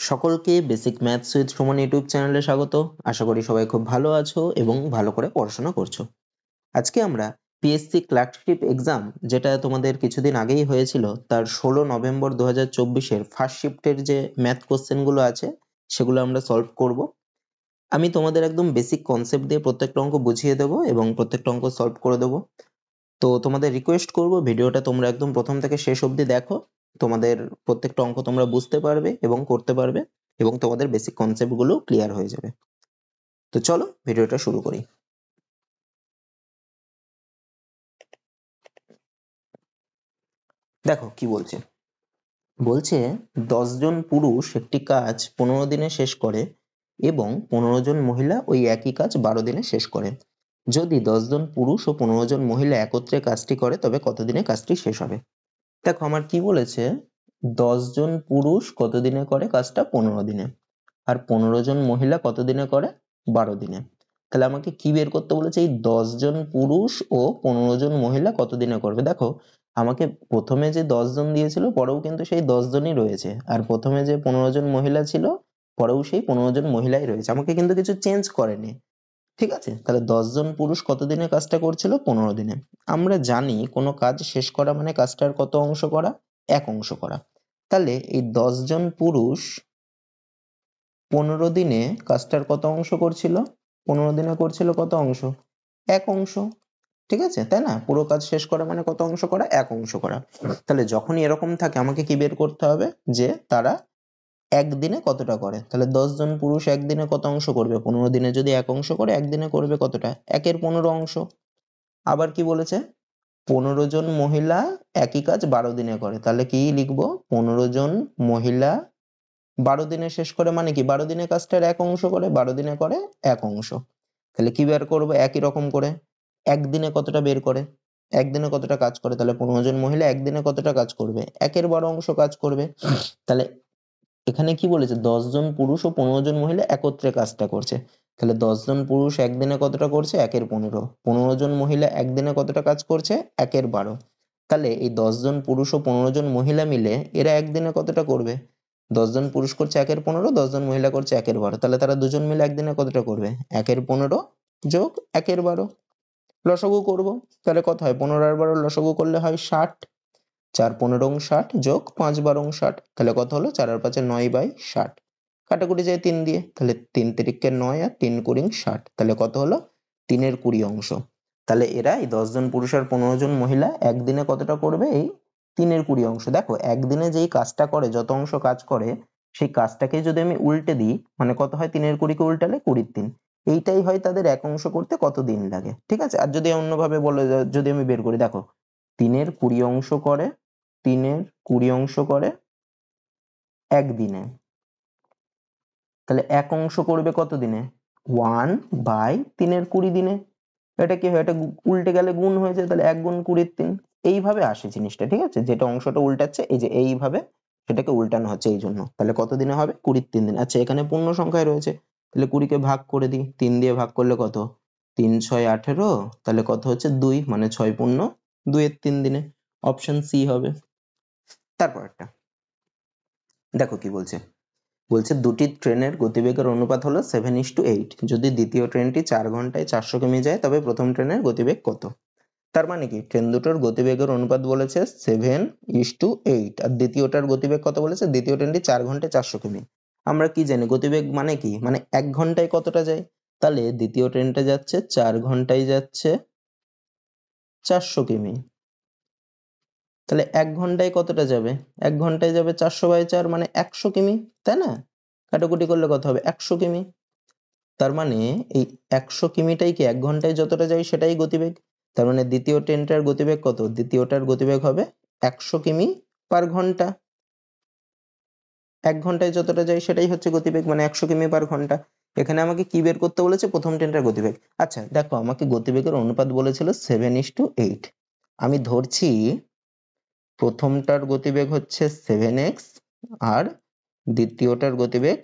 সকলকে basic maths with Suman YouTube চ্যানেলে স্বাগত। আশা করি সবাই খুব ভালো আছো এবং ভালো করে পড়াশোনা করছো। আজকে আমরা পিএসসি ক্লার্কশিপ এক্সাম, যেটা তোমাদের কিছুদিন আগেই হয়েছিল, তার 16 নভেম্বর 2024-এর ফার্স্ট শিফটের যে ম্যাথ কোশ্চেন গুলো আছে সেগুলো আমরা সলভ করব। আমি তোমাদের একদম বেসিক কনসেপ্ট দিয়ে প্রত্যেকটা অঙ্ক বুঝিয়ে দেবো এবং প্রত্যেকটা অঙ্ক সলভ করে দেবো। তো তোমাদের রিকোয়েস্ট করব, ভিডিওটা তোমরা একদম প্রথম থেকে শেষ অবধি দেখো। তোমাদের প্রত্যেকটা অঙ্ক তোমরা বুঝতে পারবে এবং করতে পারবে এবং তোমাদের বেসিক কনসেপ্ট গুলো ক্লিয়ার হয়ে যাবে। তো চলো ভিডিওটা শুরু করি। দেখো কি বলছে। বলছে 10 জন পুরুষ একটি কাজ 15 দিনে শেষ করে এবং 15 জন মহিলা ওই একই কাজ 12 দিনে শেষ করে। যদি 10 জন পুরুষ ও 15 জন মহিলা একত্রে কাজটি করে তবে কতদিনে কাজটি শেষ হবে? দেখো আমার কি বলেছে, 10 জন পুরুষ কত দিনে করে কাজটা? 15 দিনে। আর 15 জন মহিলা কত দিনে করে? 12 দিনে। তাহলে আমাকে কি বের করতে বলেছে? এই 10 জন পুরুষ ও 15 জন মহিলা কত দিনে করবে। দেখো আমাকে প্রথমে যে 10 জন দিয়েছিল পরেও কিন্তু সেই 10 জনই রয়েছে, আর প্রথমে যে 15 জন মহিলা ছিল পরেও সেই 15 জন মহিলাই রয়েছে, আমাকে কিন্তু কিছু চেঞ্জ করেনি। ঠিক আছে, তাহলে 10 জন পুরুষ কত দিনে কাজটা করছিল? 15 দিনে। আমরা জানি কোনো কাজ শেষ করা মানে কাজটার কত অংশ করা? এক অংশ করা। তাহলে এই 10 জন পুরুষ 15 দিনে কাজটার কত অংশ করছিল? 15 দিনে করছিল কত অংশ? এক অংশ। ঠিক আছে, তাই না? পুরো কাজ শেষ করা মানে কত অংশ করা? এক অংশ করা। তাহলে যখনই এরকম থাকে আমাকে কি বের করতে হবে? যে তারা একদিনে কতটা করে। তাহলে 10 জন পুরুষ একদিনে কত অংশ করবে? 15 দিনে যদি এক অংশ করে, একদিনে করবে কতটা? একের 15 অংশ। আবার কি বলেছে? 15 জন মহিলা একই কাজ 12 দিনে করে। তাহলে কি লিখবো? 15 জন মহিলা 12 দিনে শেষ করে, মানে কি 12 দিনে কাজটার এক অংশ করে, 12 দিনে করে এক অংশ। তাহলে কি বের করবো? একই রকম করে একদিনে কতটা বের করে, একদিনে কতটা কাজ করে। তাহলে 15 জন মহিলা একদিনে কতটা কাজ করবে? একের 12 অংশ কাজ করবে। তাহলে এখানে কি বলেছে? 10 জন পুরুষ ও 15 জন মহিলা একত্রে কাজটা করছে। তাহলে 10 জন পুরুষ একদিনে কতটা করছে? একের 15। 15 জন মহিলা একদিনে কতটা কাজ করছে? একের 12। তাহলে এই 10 জন পুরুষ ও 15 জন মহিলা মিলে এরা একদিনে কতটা করবে? 10 জন পুরুষ করছে একের 15, 10 জন মহিলা করছে একের 12। তাহলে তারা দুজন মিলে একদিনে কতটা করবে? একের 15 যোগ একের 12। লসাগু করব। তাহলে কত হয়? 15 আর 12 লসাগু করলে হয় 60। 4 15 60 যোগ 5 12 60। তাহলে কত হলো? 4 আর 5 9/60। কাটাকুটি যায় 3 দিয়ে। তাহলে 3 তিরিকে 9 আর 3 কুড়ি 60। তাহলে কত হলো? 3-এর 20 অংশ। তাহলে এরা এই 10 জন পুরুষ আর 15 জন মহিলা একদিনে কতটা করবে? এই 3-এর 20 অংশ। দেখো একদিনে যেই কাজটা করে, যত অংশ কাজ করে, সেই কাজটাকে যদি আমি উল্টে দিই মানে কত হয়? 3-এর 20-কে উল্টালে 20-র 3। এইটাই হয় তাদের এক অংশ করতে কত দিন লাগে। ঠিক আছে, আর যদি অন্যভাবে বলে, যদি আমি বের করি, দেখো 3-এর 20 অংশ করে, 3-এর 20 অংশ করে একদিনে। তাহলে এক অংশ করবে কত দিনে? 1/3-এর 20 দিনে। এটা কি হয়? এটা উল্টে গেলে গুণ হয়ে যায়, তাহলে 1 গুণ 20-র 3। এইভাবে আসে জিনিসটা। ঠিক আছে, যেটা অংশটা উল্টাচ্ছে এই যে এইভাবে সেটাকে উল্টানো হচ্ছে এই জন্য। তাহলে কত দিনে হবে? 20-র 3 দিন। আচ্ছা এখানে পূর্ণ সংখ্যায় রয়েছে, তাহলে 20-কে ভাগ করে দিই। 3 দিয়ে ভাগ করলে কত? 3 6 18। তাহলে কত হচ্ছে? 2, মানে 6 পূর্ণ 2-এর 3 দিনে। অপশন সি হবে। তারপর একটা দেখো কি বলছে। বলছে দুটি ট্রেনের গতিবেগের অনুপাত হলো 7:8। যদি দ্বিতীয় ট্রেনটি 4 ঘন্টায় 400 কিমি যায় তবে প্রথম ট্রেনের গতিবেগ কত? তার মানে কি ট্রেন দুটোর গতিবেগের অনুপাত বলেছে 7:8, আর দ্বিতীয়টার গতিবেগ কত বলেছে? দ্বিতীয় ট্রেনটি 4 ঘন্টায় 400 কিমি। আমরা কি জানি গতিবেগ মানে কি? মানে 1 ঘন্টায় কতটা যায়। তাহলে দ্বিতীয় ট্রেনটা যাচ্ছে 4 ঘন্টায় যাচ্ছে 400 কিমি। তাহলে 1 ঘন্টায় কতটা যাবে? 1 ঘন্টায় যাবে 400/4, মানে 100 কিমি, তাই না? কাটাকুটি করলে কত হবে? 100 কিমি। তার মানে এই 100 কিমিটাই কি 1 ঘন্টায় যতটা যায় সেটাই গতিবেগ। তার মানে দ্বিতীয় ট্রেনটার গতিবেগ কত? দ্বিতীয়টার গতিবেগ হবে 100 কিমি পার ঘন্টা। 1 ঘন্টায় যতটা যায় সেটাই হচ্ছে গতিবেগ, মানে 100 কিমি পার ঘন্টা। এখানে আমাকে কি বের করতে বলেছে? প্রথম ট্রেনটার গতিবেগ। আচ্ছা দেখো আমাকে গতিবেগের অনুপাত বলেছিল 7:8। আমি ধরছি প্রথমটার গতিবেগ হচ্ছে 7x আর দ্বিতীয়টার গতিবেগ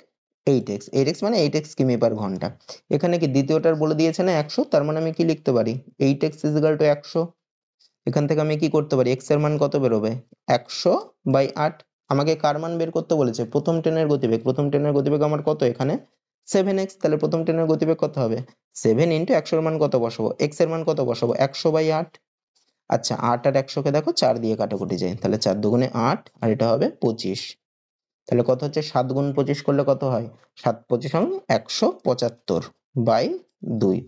8x। 8x মানে 8x কিমি পার ঘন্টা। এখানে কি দ্বিতীয়টার বলে দিয়েছে না 100, তার মানে আমি কি লিখতে পারি? 8x = 100। এখান থেকে আমি কি করতে পারি? x এর মান কত বেরোবে? 100/8। আমাকে কার মান বের করতে বলেছে? প্রথম ট্রেনের গতিবেগ। প্রথম ট্রেনের গতিবেগ আমার কত এখানে? 7x। তাহলে প্রথম ট্রেনের গতিবেগ কত হবে? 7 ইন্টু 100 এর মান কত বসাবো? x এর মান কত বসাবো? 100/8। আচ্ছা 8 আর 100 কে দেখো 4 দিয়ে কাটাকুটি যায়, তাহলে 4 দুগুণে 8 আর এটা হবে 25। তাহলে কত হচ্ছে? 7 গুণ 25 করলে কত হয়? 7 25 175/2।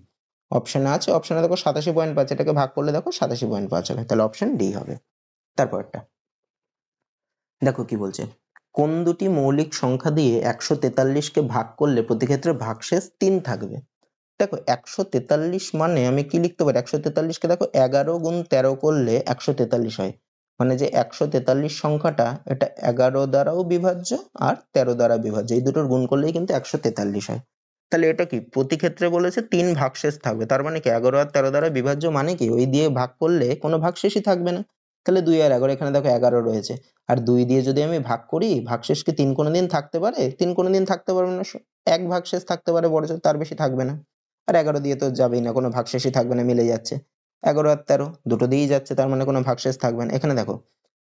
অপশনে আছে, অপশনে দেখো 87.5, এটাকে ভাগ করলে দেখো 87.5 হবে, তাহলে অপশন ডি হবে। তারপরটা দেখো কি বলছে, কোন দুটি মৌলিক সংখ্যা দিয়ে 143 কে ভাগ করলে প্রতি ক্ষেত্রে ভাগশেষ 3 থাকবে? দেখো 143 মানে আমি কি লিখতে পারি? 143 কে দেখো 11 গুণ 13 করলে 143 হয়, মানে যে 143 সংখ্যাটা এটা 11 দ্বারাও বিভাজ্য আর 13 দ্বারা বিভাজ্য, এই দুটোর গুণ করলেই কিন্তু 143 হয়। তাহলে এটা কি প্রতি ক্ষেত্রে বলেছে 3 ভাগশেষ থাকবে, তার মানে কি 11 আর 13 দ্বারা বিভাজ্য মানে কি ওই দিয়ে ভাগ করলে কোনো ভাগশেষই থাকবে না। তাহলে 2 আর 11, এখানে দেখো 11 রয়েছে, আর 2 দিয়ে যদি আমি ভাগ করি, ভাগশেষ কি 3 কোনোদিন থাকতে পারে? 3 কোনোদিন থাকতে পারবে না, এক ভাগশেষ থাকতে পারে বড়জোর, তার বেশি থাকবে না। আর 11 দিয়ে তো যাবেই না, কোনো ভাগশেষই থাকবে না, মিলে যাচ্ছে। 11 আর 13 দুটো দিয়েই যাচ্ছে, তার মানে কোনো ভাগশেষ থাকবে না। এখানে দেখো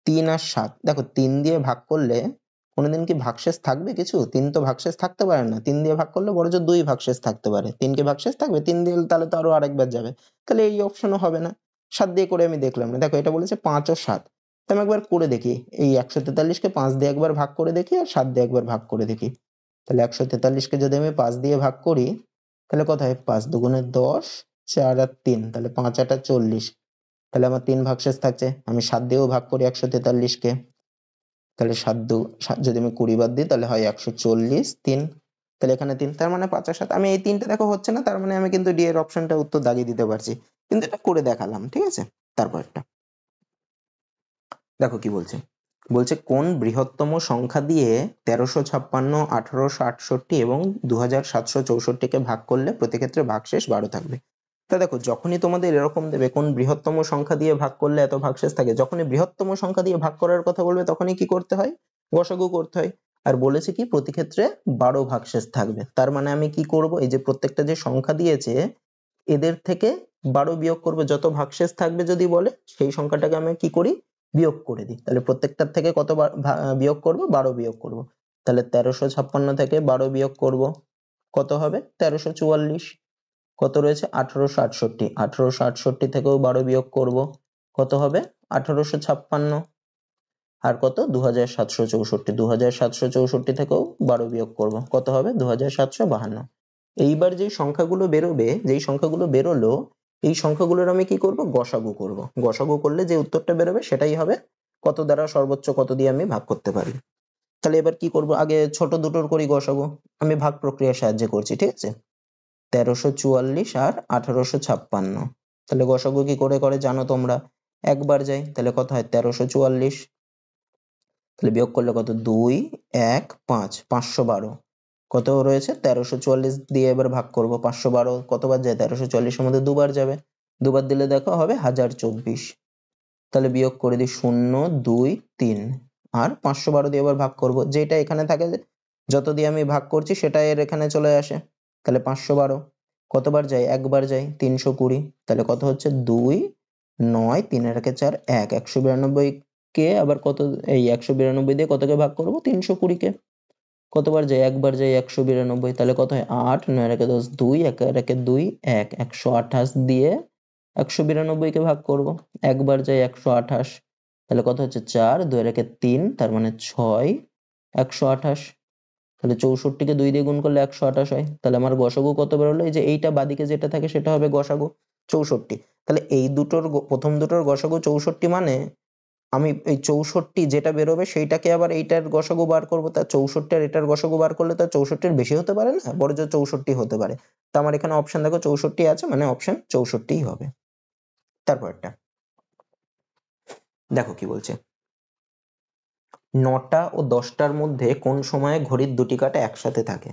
3 আর 7, দেখো 3 দিয়ে ভাগ করলে কোনোদিন কি ভাগশেষ থাকবে কিছু? 3 তো ভাগশেষ থাকতে পারে না, 3 দিয়ে ভাগ করলে বড়জোর 2 ভাগশেষ থাকতে পারে, 3 কি ভাগশেষ থাকবে? 3 দিয়ে তাহলে তো আরো আরেকবার যাবে, তাহলে এই অপশনও হবে না। 7 দিয়ে করে আমি দেখলাম না, দেখো এটা বলেছে 5 ও 7, তো আমি একবার করে দেখি, এই 143 কে 5 দিয়ে একবার ভাগ করে দেখি আর 7 দিয়ে একবার ভাগ করে দেখি। তাহলে 143 কে যদি আমি 5 দিয়ে ভাগ করি, তাহলে কত হয়? 5 দুগুণে 10, 4 আর 3, তাহলে 5 8 40, তাহলে আমার 3 ভাগশেষ থাকছে। আমি 7 দিয়েও ভাগ করি 143 কে, তাহলে 7 যদি আমি 20 বাদ দিই তাহলে হয় 140, 3, তাহলে এখানে 3, তার মানে 5 আর 7। আমি এই তিনটে দেখো হচ্ছে না, তার মানে আমি কিন্তু ডি এর অপশনটা উত্তর দাগিয়ে দিতে পারছি, কিন্তু এটা করে দেখালাম, ঠিক আছে? তারপরটা দেখো কি বলছে, বলছে কোন বৃহত্তম সংখ্যা দিয়ে 1356, 1868 এবং 2764 কে ভাগ করলে প্রতি ক্ষেত্রে ভাগশেষ 12 থাকবে? তা দেখো যখনই তোমাদের এরকম দেবে কোন বৃহত্তম সংখ্যা দিয়ে ভাগ করলে এত ভাগশেষ থাকে, যখনই বৃহত্তম সংখ্যা দিয়ে ভাগ করার কথা বলবে তখনই কি করতে হয়? গসাগু করতে হয়। আর বলেছে কি প্রতি ক্ষেত্রে 12 ভাগশেষ থাকবে, তার মানে আমি কি করব? এই যে প্রত্যেকটা যে সংখ্যা দিয়েছে এদের থেকে 12 বিয়োগ করবো, যত ভাগশেষ থাকবে যদি বলে সেই সংখ্যাটাকে আমি কি করি? বিয়োগ করে দিই। তাহলে প্রত্যেকটার থেকে কত বিয়োগ করব? 12 বিয়োগ করব। তাহলে 1356 থেকে 12 বিয়োগ করব, কত হবে? 1344। কত রয়েছে? 1868, 1868 থেকেও 12 বিয়োগ করব, কত হবে? 1856। আর কত? 2764, 2764 থেকেও 12 বিয়োগ করব, কত হবে? 2752। এইবার যেই সংখ্যাগুলো বেরোবে, যেই সংখ্যাগুলো বেরোলো, এই সংখ্যাগুলোর আমি কি করব? গসাগু করব। গসাগু করলে যে উত্তরটা বেরোবে সেটাই হবে কত দ্বারা সর্বোচ্চ কত দিয়ে আমি ভাগ করতে পারি। তাহলে এবার কি করব? আগে ছোট দুটোর করি গসাগু, আমি ভাগ প্রক্রিয়ার সাহায্যে করছি, ঠিক আছে? 1344 আর 1856, তাহলে গসাগু কি করে করে জানো তোমরা? একবার যাই, তাহলে কত হয়? 1344, তাহলে বিয়োগ করলে কত? 2 1 5, 512, কত রয়েছে? 1344 দিয়ে এবার ভাগ করব, 512 কতবার যায়? 1344 এর মধ্যে দুবার যাবে, দুবার দিলে দেখো হবে 1024। তাহলে বিয়োগ করে দিই 0 2 3, আর 512 দিয়ে এবার ভাগ করব, যেটা এখানে থাকে যত দিয়ে আমি ভাগ করছি সেটা এর এখানে চলে আসে, তাহলে 512 কতবার যায়? একবার যায়, 320, তাহলে কত হচ্ছে? 2 9 3 এর একে 4 1, 192 কে আবার কত? এই 192 দিয়ে কতকে ভাগ করব? 320 কে। কতবার যায়? একবার যায়, 192, তাহলে কত হয়? 8 9 এর একে 10, 2 1 এর একে 2 1, 128 দিয়ে 192 কে ভাগ করব, একবার যায় 128, তাহলে কত হচ্ছে? 4 2 এর একে 3, তার মানে 6 128, তাহলে 64 কে 2 দিয়ে গুণ করলে 128 হয়, তাহলে আমার গসাগু কত বেরোলো? এই যে এইটা বাদিকে যেটা থাকে সেটা হবে গসাগু 64। তাহলে এই দুটোর প্রথম দুটোর গসাগু 64 মানে আমি এই 64 যেটা বেরোবে সেইটাকে আবার এইটার গসাগু বার করবো, তা 64 আর এটার গসাগু বার করলে তো 64 বেশি হতে পারে না, বড় জোর 64 হতে পারে। তো আমার এখানে অপশন দেখো 64 আছে, মানে অপশন 64 হবে। তারপরটা দেখো কি বলছে, 9টা ও 10টার মধ্যে কোন সময়ে ঘড়ির দুটি কাঁটা একসাথে থাকে?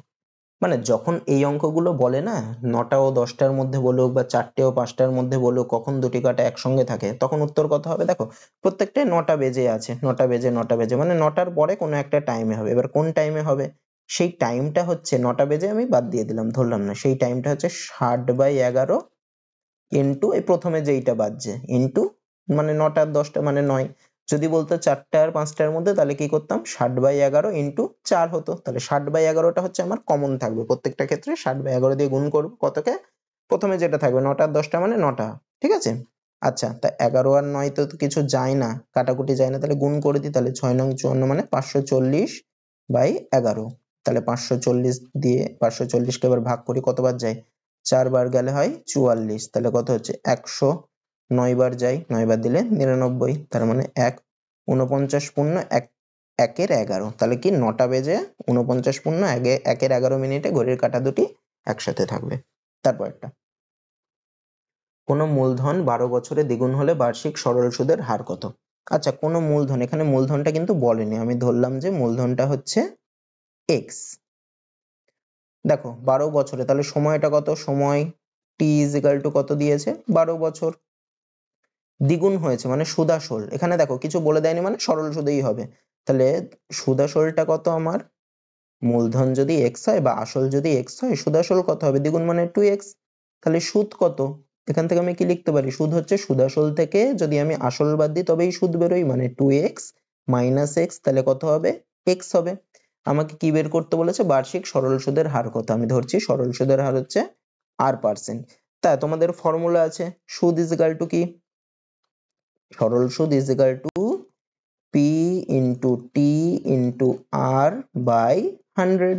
মানে যখন এই অঙ্কগুলো বলে না, 9টা ও 10টার মধ্যে বলুক বা 4টে ও 5টার মধ্যে বলুক কখন দুটি কাঁটা একসঙ্গে থাকে, তখন উত্তর কত হবে? দেখো প্রত্যেকটাই 9টা বেজে আছে, 9টা বেজে 9টা বেজে, মানে 9টার পরে কোনো একটা টাইমে হবে। এবার কোন টাইমে হবে? সেই টাইমটা হচ্ছে 9টা বেজে আমি বাদ দিয়ে দিলাম, ধরলাম না, সেই টাইমটা হচ্ছে 60/11 ইন্টু এই প্রথমে যেইটা বাজছে ইন্টু, মানে 9টা আর 10টা মানে 9, যদি বলতো 4টা আর 5টার মধ্যে তাহলে কি করতাম 60/11 ইন্টু 4 হতো, তাহলে 60/11টা হচ্ছে আমার কমন থাকবে প্রত্যেকটা ক্ষেত্রে, 60/11 দিয়ে গুণ করবো কতকে, প্রথমে যেটা থাকবে 9টা আর 10টা মানে 9টা, ঠিক আছে। আচ্ছা, তা 11 আর 9 তো কিছু যায় না, কাটাকুটি যায় না, তাহলে গুণ করে দিই, তাহলে 6 নং 54 মানে 540/11, তাহলে 540 দিয়ে 540 কে এবার ভাগ করি, কতবার যায় 4 বার গেলে হয় 44, তাহলে কত হচ্ছে 100, 9 বার যায়, 9 বার দিলে 99, তার মানে 49 পূর্ণ 1 এর 11, তাহলে কি 9টা বেজে 49 পূর্ণ 1 এর 11 মিনিটে ঘড়ির কাঁটা দুটি একসাথে থাকবে। তারপরটা, কোনো মূলধন 12 বছরে দ্বিগুণ হলে বার্ষিক সরল সুদের হার কত? আচ্ছা, কোনো মূলধন, এখানে মূলধনটা কিন্তু বলেনি, আমি ধরলাম যে মূলধনটা হচ্ছে x। দেখো 12 বছরে, তাহলে সময়টা কত, সময় t ইজিক্যাল টু কত দিয়েছে 12 বছর, দ্বিগুণ হয়েছে মানে সুদাসল, এখানে দেখো কিছু বলে দেয়নি মানে সরল সুদেই হবে, তাহলে সুদাসলটা কত আমার, মূলধন যদি x হয় বা আসল যদি x হয়, সুদাসল কত হবে, দ্বিগুণ মানে 2x, তাহলে সুদ কত, এখান থেকে আমি কি লিখতে পারি, সুদ হচ্ছে সুদাসল থেকে যদি আমি আসল বাদ দিই তবেই সুদ বেরোই, মানে 2x মাইনাস x, তাহলে কত হবে x হবে। আমাকে কি বের করতে বলেছে, বার্ষিক সরল সুদের হার কত, আমি ধরছি সরল সুদের হার হচ্ছে r%। তা তোমাদের ফর্মুলা আছে, সুদ ইজিক্যাল টু কি, সরল সুদ is equal to p into t into r by 100।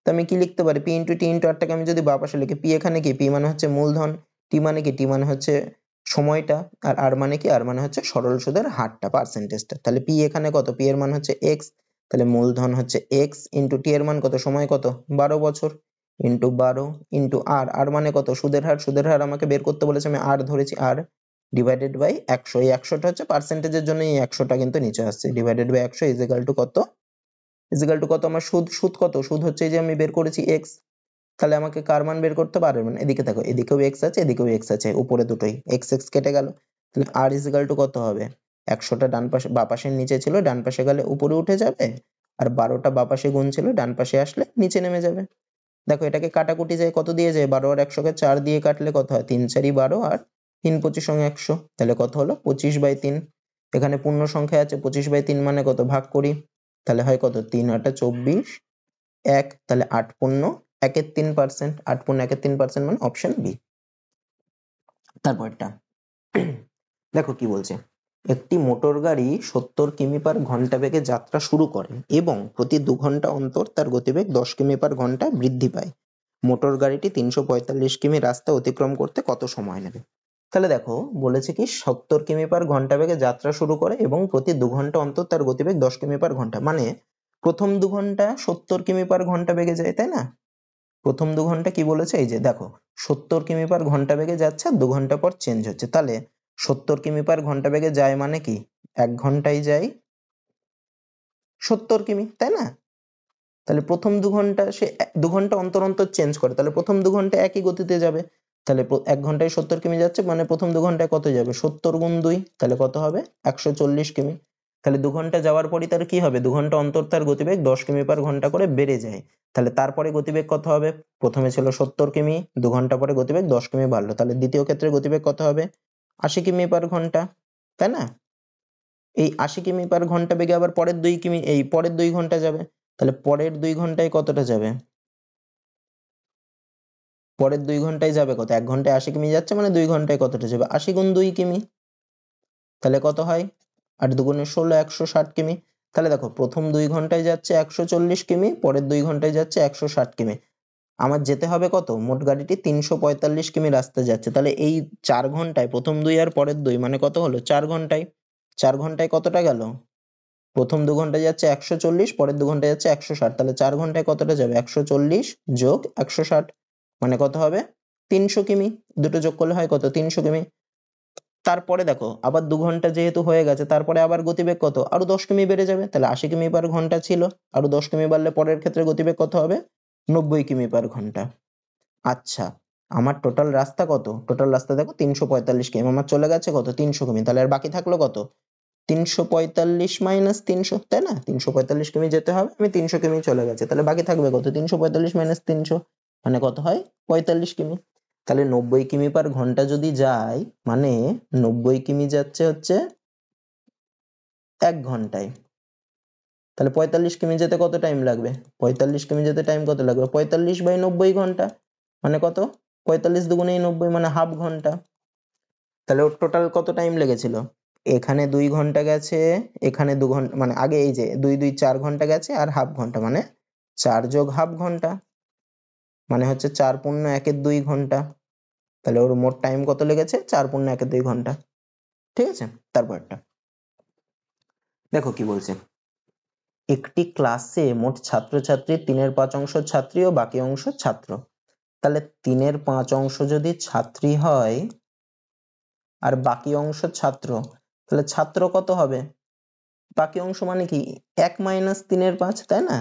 তো আমি কি লিখতে পারি, p into t into r টাকে আমি যদি বাঁ পাশে লিখি, p এখানে কি, p মানে হচ্ছে মূলধন, t মানে কি, t মানে হচ্ছে সময়টা, আর r মানে কি, r মানে হচ্ছে সরল সুদের হারটা, পার্সেন্টেজটা, তাহলে p এখানে কত, p এর মান হচ্ছে x, তাহলে মূলধন হচ্ছে x ইন্টু t এর মান কত, সময় কত 12 বছর, ইন্টু 12 ইন্টু r মানে কত, সুদের হার, সুদের হার আমাকে বের করতে বলেছে, আমি r ধরেছি, r ডিভাইডেড বাই 100, এই 100টা হচ্ছে পার্সেন্টেজের জন্য, এই 100টা কিন্তু নিচে আসছে, ডিভাইডেড বাই 100 ইজিক্যাল টু কত, ইজিক্যাল টু কত আমার সুদ, সুদ কত, সুদ হচ্ছে এই যে আমি বের করেছি x, তাহলে আমাকে কার মান বের করতে পারবে, মানে এদিকে দেখো, এদিকেও x আছে এদিকেও x আছে, উপরে দুটোই x x কেটে গেল, তাহলে r ইজিক্যাল টু কত হবে, 100টা ডান পাশে বাঁ পাশের নিচে ছিল, ডান পাশে গেলে উপরে উঠে যাবে, আর 12টা বাঁ পাশে গুণ ছিল, ডান পাশে আসলে নিচে নেমে যাবে। দেখো এটাকে কাটাকুটি যায়, কত দিয়ে যায়, 12 আর 100 কে 4 দিয়ে কাটলে কত হয়, 3 4 12 আর 3 25 100, তাহলে কত হলো 25/3, এখানে পূর্ণ সংখ্যা আছে, 25/3 মানে কত, ভাগ করি, তাহলে হয় কত, 3 8 24 1, তাহলে 8 পূর্ণ 1 এর 3%, 8 পূর্ণ 1 এর 3% মানে অপশন বি। তারপরটা দেখো কি বলছে, একটি মোটর গাড়ি 70 কিমি পার ঘন্টা বেগে যাত্রা শুরু করে এবং প্রতি 2 ঘন্টা অন্তর তার গতিবেগ 10 কিমি পার ঘন্টা বৃদ্ধি পায়, মোটর গাড়িটি 345 কিমি রাস্তা অতিক্রম করতে কত সময় নেবে? তাহলে দেখো বলেছে কি 70 কিমি পার ঘন্টা বেগে যাত্রা শুরু করে এবং প্রতি 2 ঘন্টা অন্তর তার গতিবেগ 10 কিমি পার ঘন্টা, মানে প্রথম 2 ঘন্টা 70 কিমি পার ঘন্টা বেগে যায়, তাই না, প্রথম 2 ঘন্টা কি বলেছে, এই যে দেখো 70 কিমি পার ঘন্টা বেগে যাচ্ছে, 2 ঘন্টা পর চেঞ্জ হচ্ছে, তাহলে 70 কিমি পার ঘন্টা বেগে যায় মানে কি 1 ঘন্টায় যায় 70 কিমি, তাই না, তাহলে প্রথম 2 ঘন্টা সে 2 ঘন্টা অন্তর অন্তর চেঞ্জ করে, তাহলে প্রথম 2 ঘন্টা একই গতিতে যাবে, তাহলে 1 ঘন্টায় 70 কিমি যাচ্ছে, মানে প্রথম 2 ঘন্টায় কত যাবে, 70 গুণ 2, তাহলে কত হবে 140 কিমি, তাহলে 2 ঘন্টা যাওয়ার পরই তার কি হবে, 2 ঘন্টা অন্তর তার গতিবেগ 10 কিমি পার ঘন্টা করে বেড়ে যায়, তাহলে তারপরে গতিবেগ কত হবে, প্রথমে ছিল 70 কিমি, 2 ঘন্টা পরে গতিবেগ 10 কিমি বাড়লো, তাহলে দ্বিতীয় ক্ষেত্রে গতিবেগ কত হবে 80 কিমি পার ঘন্টা, তাই না, এই 80 কিমি পার ঘন্টা বেগে আবার পরের 2 কিমি, এই পরের 2 ঘন্টা যাবে, তাহলে পরের 2 ঘন্টায় কতটা যাবে, পরের 2 ঘন্টায় যাবে কত, 1 ঘন্টায় 80 কিমি যাচ্ছে মানে 2 ঘন্টায় কতটা যাবে, 80 গুণ 2 কিমি, তাহলে কত হয় 8 দুগুণে 16, 160 কিমি, তাহলে দেখো প্রথম 2 ঘন্টায় যাচ্ছে 140 কিমি, পরের 2 ঘন্টায় যাচ্ছে 160 কিমি, আমার যেতে হবে কত, মোট গাড়িটি 345 কিমি রাস্তা যাচ্ছে, তাহলে এই 4 ঘন্টায় প্রথম 2 আর পরের 2 মানে কত হলো 4 ঘন্টায়, 4 ঘন্টায় কতটা গেল, প্রথম 2 ঘন্টায় যাচ্ছে 140, পরের 2 ঘন্টায় যাচ্ছে 160, তাহলে 4 ঘন্টায় কতটা যাবে 140 যোগ 160 মানে কত হবে 300 কিমি, দুটো যোগ করলে হয় কত 300 কিমি। তারপরে দেখো আবার 2 ঘন্টা যেহেতু হয়ে গেছে, তারপরে আবার গতিবেগ কত, আরো 10 কিমি বেড়ে যাবে, তাহলে 80 কিমি পার ঘন্টা ছিল, আরো 10 কিমি বাড়লে পরের ক্ষেত্রে গতিবেগ কত হবে 90 কিমি পার ঘন্টা। আচ্ছা, আমার টোটাল রাস্তা কত, টোটাল রাস্তা দেখো 345 কিমি, আমার চলে গেছে কত 300 কিমি, তাহলে আর বাকি থাকলো কত 345 মাইনাস 300, তাই না, 345 কিমি যেতে হবে, আমি 300 কিমি চলে গেছে, তাহলে বাকি থাকবে কত 345 মাইনাস 300 মানে কত হয় 45 কিমি, তাহলে 90 কিমি পার ঘন্টা যদি যায়, মানে 90 কিমি যাচ্ছে হচ্ছে 1 ঘন্টায়। তাহলে 45 কিমি যেতে কত টাইম লাগবে? 45 কিমি যেতে টাইম কত লাগবে? 45/90 ঘন্টা। মানে কত? 45 দুগুণে 90 মানে হাফ ঘন্টা। তাহলে ওর টোটাল কত টাইম লেগেছিল? এখানে 2 ঘন্টা গেছে, এখানে 2 ঘন্টা, মানে আগে এই যে 2 2 4 ঘন্টা গেছে আর হাফ ঘন্টা, মানে 4 যোগ হাফ ঘন্টা, মানে হচ্ছে 4 পূর্ণ 1 2 ঘন্টা। তাহলে ওর মোট টাইম কত লেগেছে? 4 পূর্ণ 1 2 ঘন্টা। ঠিক আছে, তারপরটা দেখো কি বলছে। একটি ক্লাসে মোট ছাত্রছাত্রী 3/5 ছাত্রী ও বাকি অংশ ছাত্র। তাহলে 3/5 যদি ছাত্রী হয় আর বাকি অংশ ছাত্র, তাহলে ছাত্র কত হবে? বাকি অংশ মানে কি 1 - 3/5, তাই না?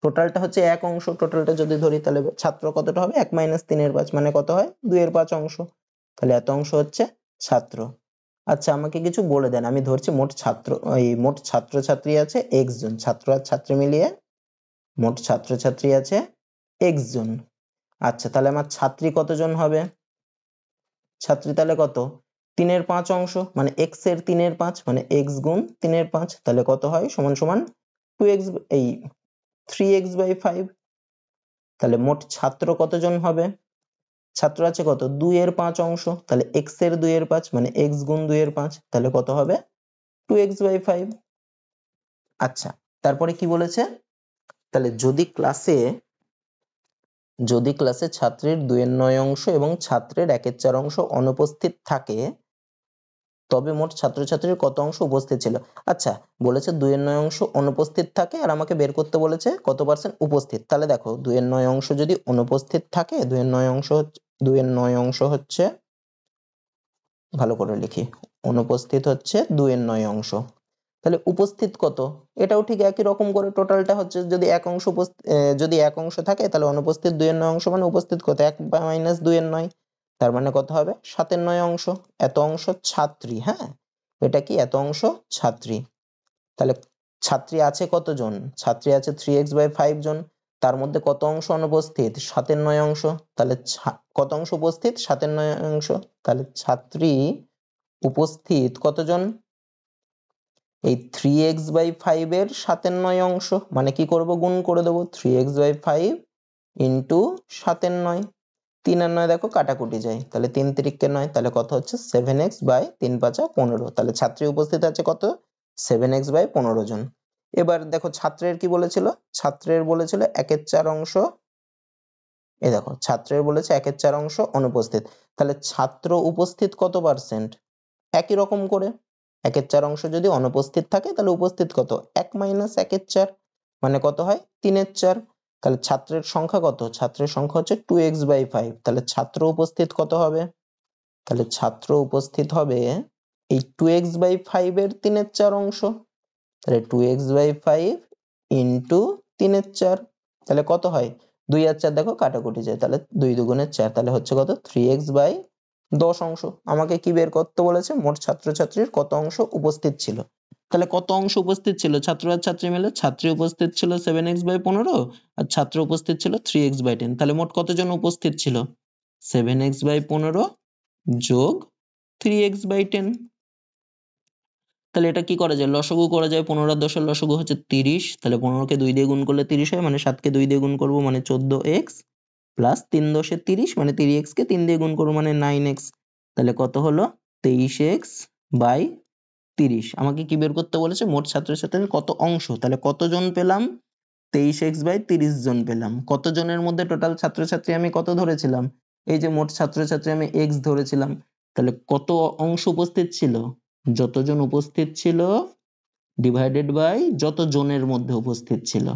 টোটালটা হচ্ছে 1 অংশ, টোটালটা যদি ধরি তাহলে ছাত্র কতটা হবে? 1 - 3/5 মানে কত হয়? 2/5 অংশ। তাহলে এত অংশ হচ্ছে ছাত্র। আচ্ছা, আমাকে কিছু বলে দেন। আমি ধরছি মোট ছাত্রছাত্রী আছে x জন, ছাত্র আর ছাত্রী মিলিয়ে মোট ছাত্রছাত্রী আছে x জন। আচ্ছা, তাহলে আমার ছাত্রী কতজন হবে? ছাত্রী তাহলে কত? 3/5 অংশ, মানে x এর 3/5, মানে x গুণ 3/5, তাহলে কত হয়? সমান সমান 2x, এই 3x/5। তাহলে মোট ছাত্র কতজন হবে? ছাত্র আছে কত? 2/5 অংশ, তাহলে x এর 2/5 মানে x গুণ 2/5, তাহলে কত হবে? 2x/5। আচ্ছা, তারপরে কি বলেছে? তাহলে যদি ক্লাসে ছাত্রের 2/9 অংশ এবং ছাত্রের 1/4 অংশ অনুপস্থিত থাকে, তবে মোট ছাত্রছাত্রীর কত অংশ উপস্থিত ছিল? আচ্ছা, বলেছে 2/9 অংশ অনুপস্থিত থাকে আর আমাকে বের করতে বলেছে কত পার্সেন্ট উপস্থিত। তাহলে দেখো 2/9 অংশ যদি অনুপস্থিত থাকে, 2/9 অংশ হচ্ছে, ভালো করে লিখি, অনুপস্থিত হচ্ছে 2/9 অংশ। তাহলে উপস্থিত কত? এটাও ঠিক একই রকম করে টোটালটা হচ্ছে, যদি এক অংশ থাকে তাহলে অনুপস্থিত 2/9 অংশ মানে উপস্থিত কত? 1 - 2/9, তার মানে কত হবে? 7/9 অংশ। এত অংশ ছাত্রী, হ্যাঁ, এটা কি? এত অংশ ছাত্রী। তাহলে ছাত্রী আছে কতজন? ছাত্রী আছে 3x/5 জন। তার মধ্যে কত অংশ অনুপস্থিত? 7/9 অংশ। তাহলে কত অংশ উপস্থিত? 7/9 অংশ। তাহলে ছাত্রী উপস্থিত কতজন? এই 3x/5 এর 7/9 অংশ, মানে কি করব? গুণ করে দেবো 3x/5 ইন্টু 7/9। 3 আর 9 দেখো কাটাকুটি যায়, তাহলে 3 3 9, তাহলে কত হচ্ছে? 7x/3×5 = 15। তাহলে ছাত্রী উপস্থিত আছে কত? 7x/15 জন। এবার দেখো ছাত্রের কি বলেছিল? ছাত্রের বলেছিল 1/4 অংশ, এই দেখো ছাত্রের বলেছে 1/4 অংশ অনুপস্থিত। তাহলে ছাত্র উপস্থিত কত পার্সেন্ট? একই রকম করে 1/4 অংশ যদি অনুপস্থিত থাকে তাহলে উপস্থিত কত? 1 - 1/4, মানে কত হয়? 3/4। তাহলে ছাত্রের সংখ্যা কত? ছাত্রের সংখ্যা হচ্ছে 2x/5। তাহলে ছাত্র উপস্থিত কত হবে? তাহলে ছাত্র উপস্থিত হবে এই 2x/5 এর 3/4 অংশ। তাহলে 2x/5 ইন্টু 3/4, তাহলে কত হয়? 2 আর 4 দেখো কাটাকুটি যায়, তাহলে 2 2 4, তাহলে হচ্ছে কত? 3x/10 অংশ। আমাকে কি বের করতে বলেছে? মোট ছাত্রছাত্রীর কত অংশ উপস্থিত ছিল। তাহলে কত অংশ উপস্থিত ছিল ছাত্র আর ছাত্রী মিলে? ছাত্রী উপস্থিত ছিল 7x/15 আর ছাত্র উপস্থিত ছিল 3x/10। তাহলে মোট কতজন উপস্থিত ছিল? 7x/15 যোগ 3x/10। তাহলে এটা কি করা যায়? লসাগু করা যায়। 15 আর 10 এর লসাগু হচ্ছে 30। তাহলে 15 কে 2 দিয়ে গুণ করলে 30 হয়, মানে 7 কে 2 দিয়ে গুণ করব মানে 14x, প্লাস 3 10 এ 30 মানে 3x কে 3 দিয়ে গুণ করব মানে 9x। তাহলে কত হলো? 23x/30। আমাকে কি বের করতে বলেছে? মোট ছাত্রছাত্রীর কত অংশ। তাহলে কতজন পেলাম? 23x/30 জন পেলাম। কত জনের মধ্যে টোটাল ছাত্রছাত্রী আমি কত ধরেছিলাম? এই যে মোট ছাত্রছাত্রী আমি x ধরেছিলাম। তাহলে কত অংশ উপস্থিত ছিল? যতজন উপস্থিত ছিল ডিভাইডেড বাই যত জনের মধ্যে উপস্থিত ছিল।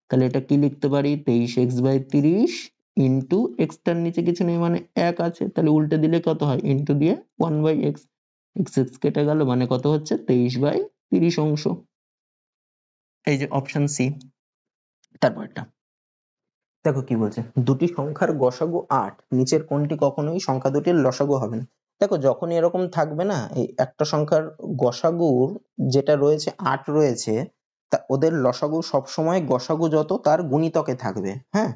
তাহলে এটা কি লিখতে পারি? 23x/30 ইন্টু x টার নিচে কিছু নেই মানে 1 আছে, তাহলে উল্টে দিলে কত হয়? ইন্টু দিয়ে 1/x, x কেটে গেল, মানে কত হচ্ছে? 23/30 অংশ। এই যে অপশন সি। তারপরটা দেখো কি বলছে। দুটি সংখ্যার গসাগু 8, নিচের কোনটি কখনোই সংখ্যা দুটির লসাগু হবে না? দেখো যখনই এরকম থাকবে না, এই একটা সংখ্যার গসাগুর যেটা রয়েছে 8 রয়েছে, তা ওদের লসাগু সবসময় গসাগু যত তার গুণিতকে থাকবে, হ্যাঁ।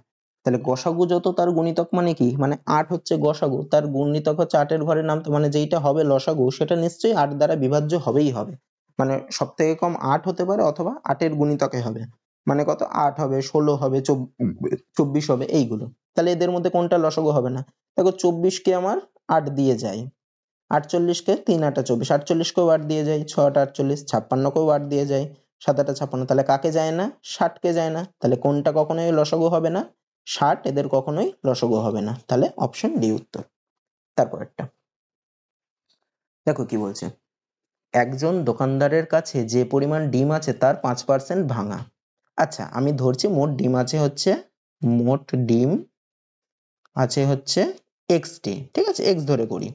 তাহলে গসাগু যত তার গুণিতক মানে কি? মানে 8 হচ্ছে গসাগু, তার গুণিতক হচ্ছে 8 এর ঘরে নামতো, মানে যেইটা হবে লসাগু সেটা নিশ্চয়ই 8 দ্বারা বিভাজ্য হবেই হবে। মানে সব থেকে কম 8 হতে পারে অথবা 8 এর গুণিতকে হবে, মানে কত 8 হবে, 16 হবে, 24 হবে, এইগুলো। তাহলে এদের মধ্যে কোনটা লসাগু হবে না? দেখো 24 কে আমার 8 দিয়ে যায়, 48 কে 3 8 24, 48 কেও 8 দিয়ে যায়, 6 8 48, 56 কেও 8 দিয়ে যায়, 7 8 56, তাহলে কাকে যায় না? 60 কে যায় না। তাহলে কোনটা কখনোই লসাগু হবে না? 60 এদের কখনোই লসাগু হবে না। তাহলে অপশন ডি উত্তর। তারপরেরটা দেখো কি বলছে, একজন দোকানদারের কাছে যে পরিমাণ ডিম আছে তার 5% ভাঙা। আচ্ছা আমি ধরছি মোট ডিম আছে হচ্ছে, মোট ডিম আছে হচ্ছে এক্সটি, ঠিক আছে, এক্স ধরে করি।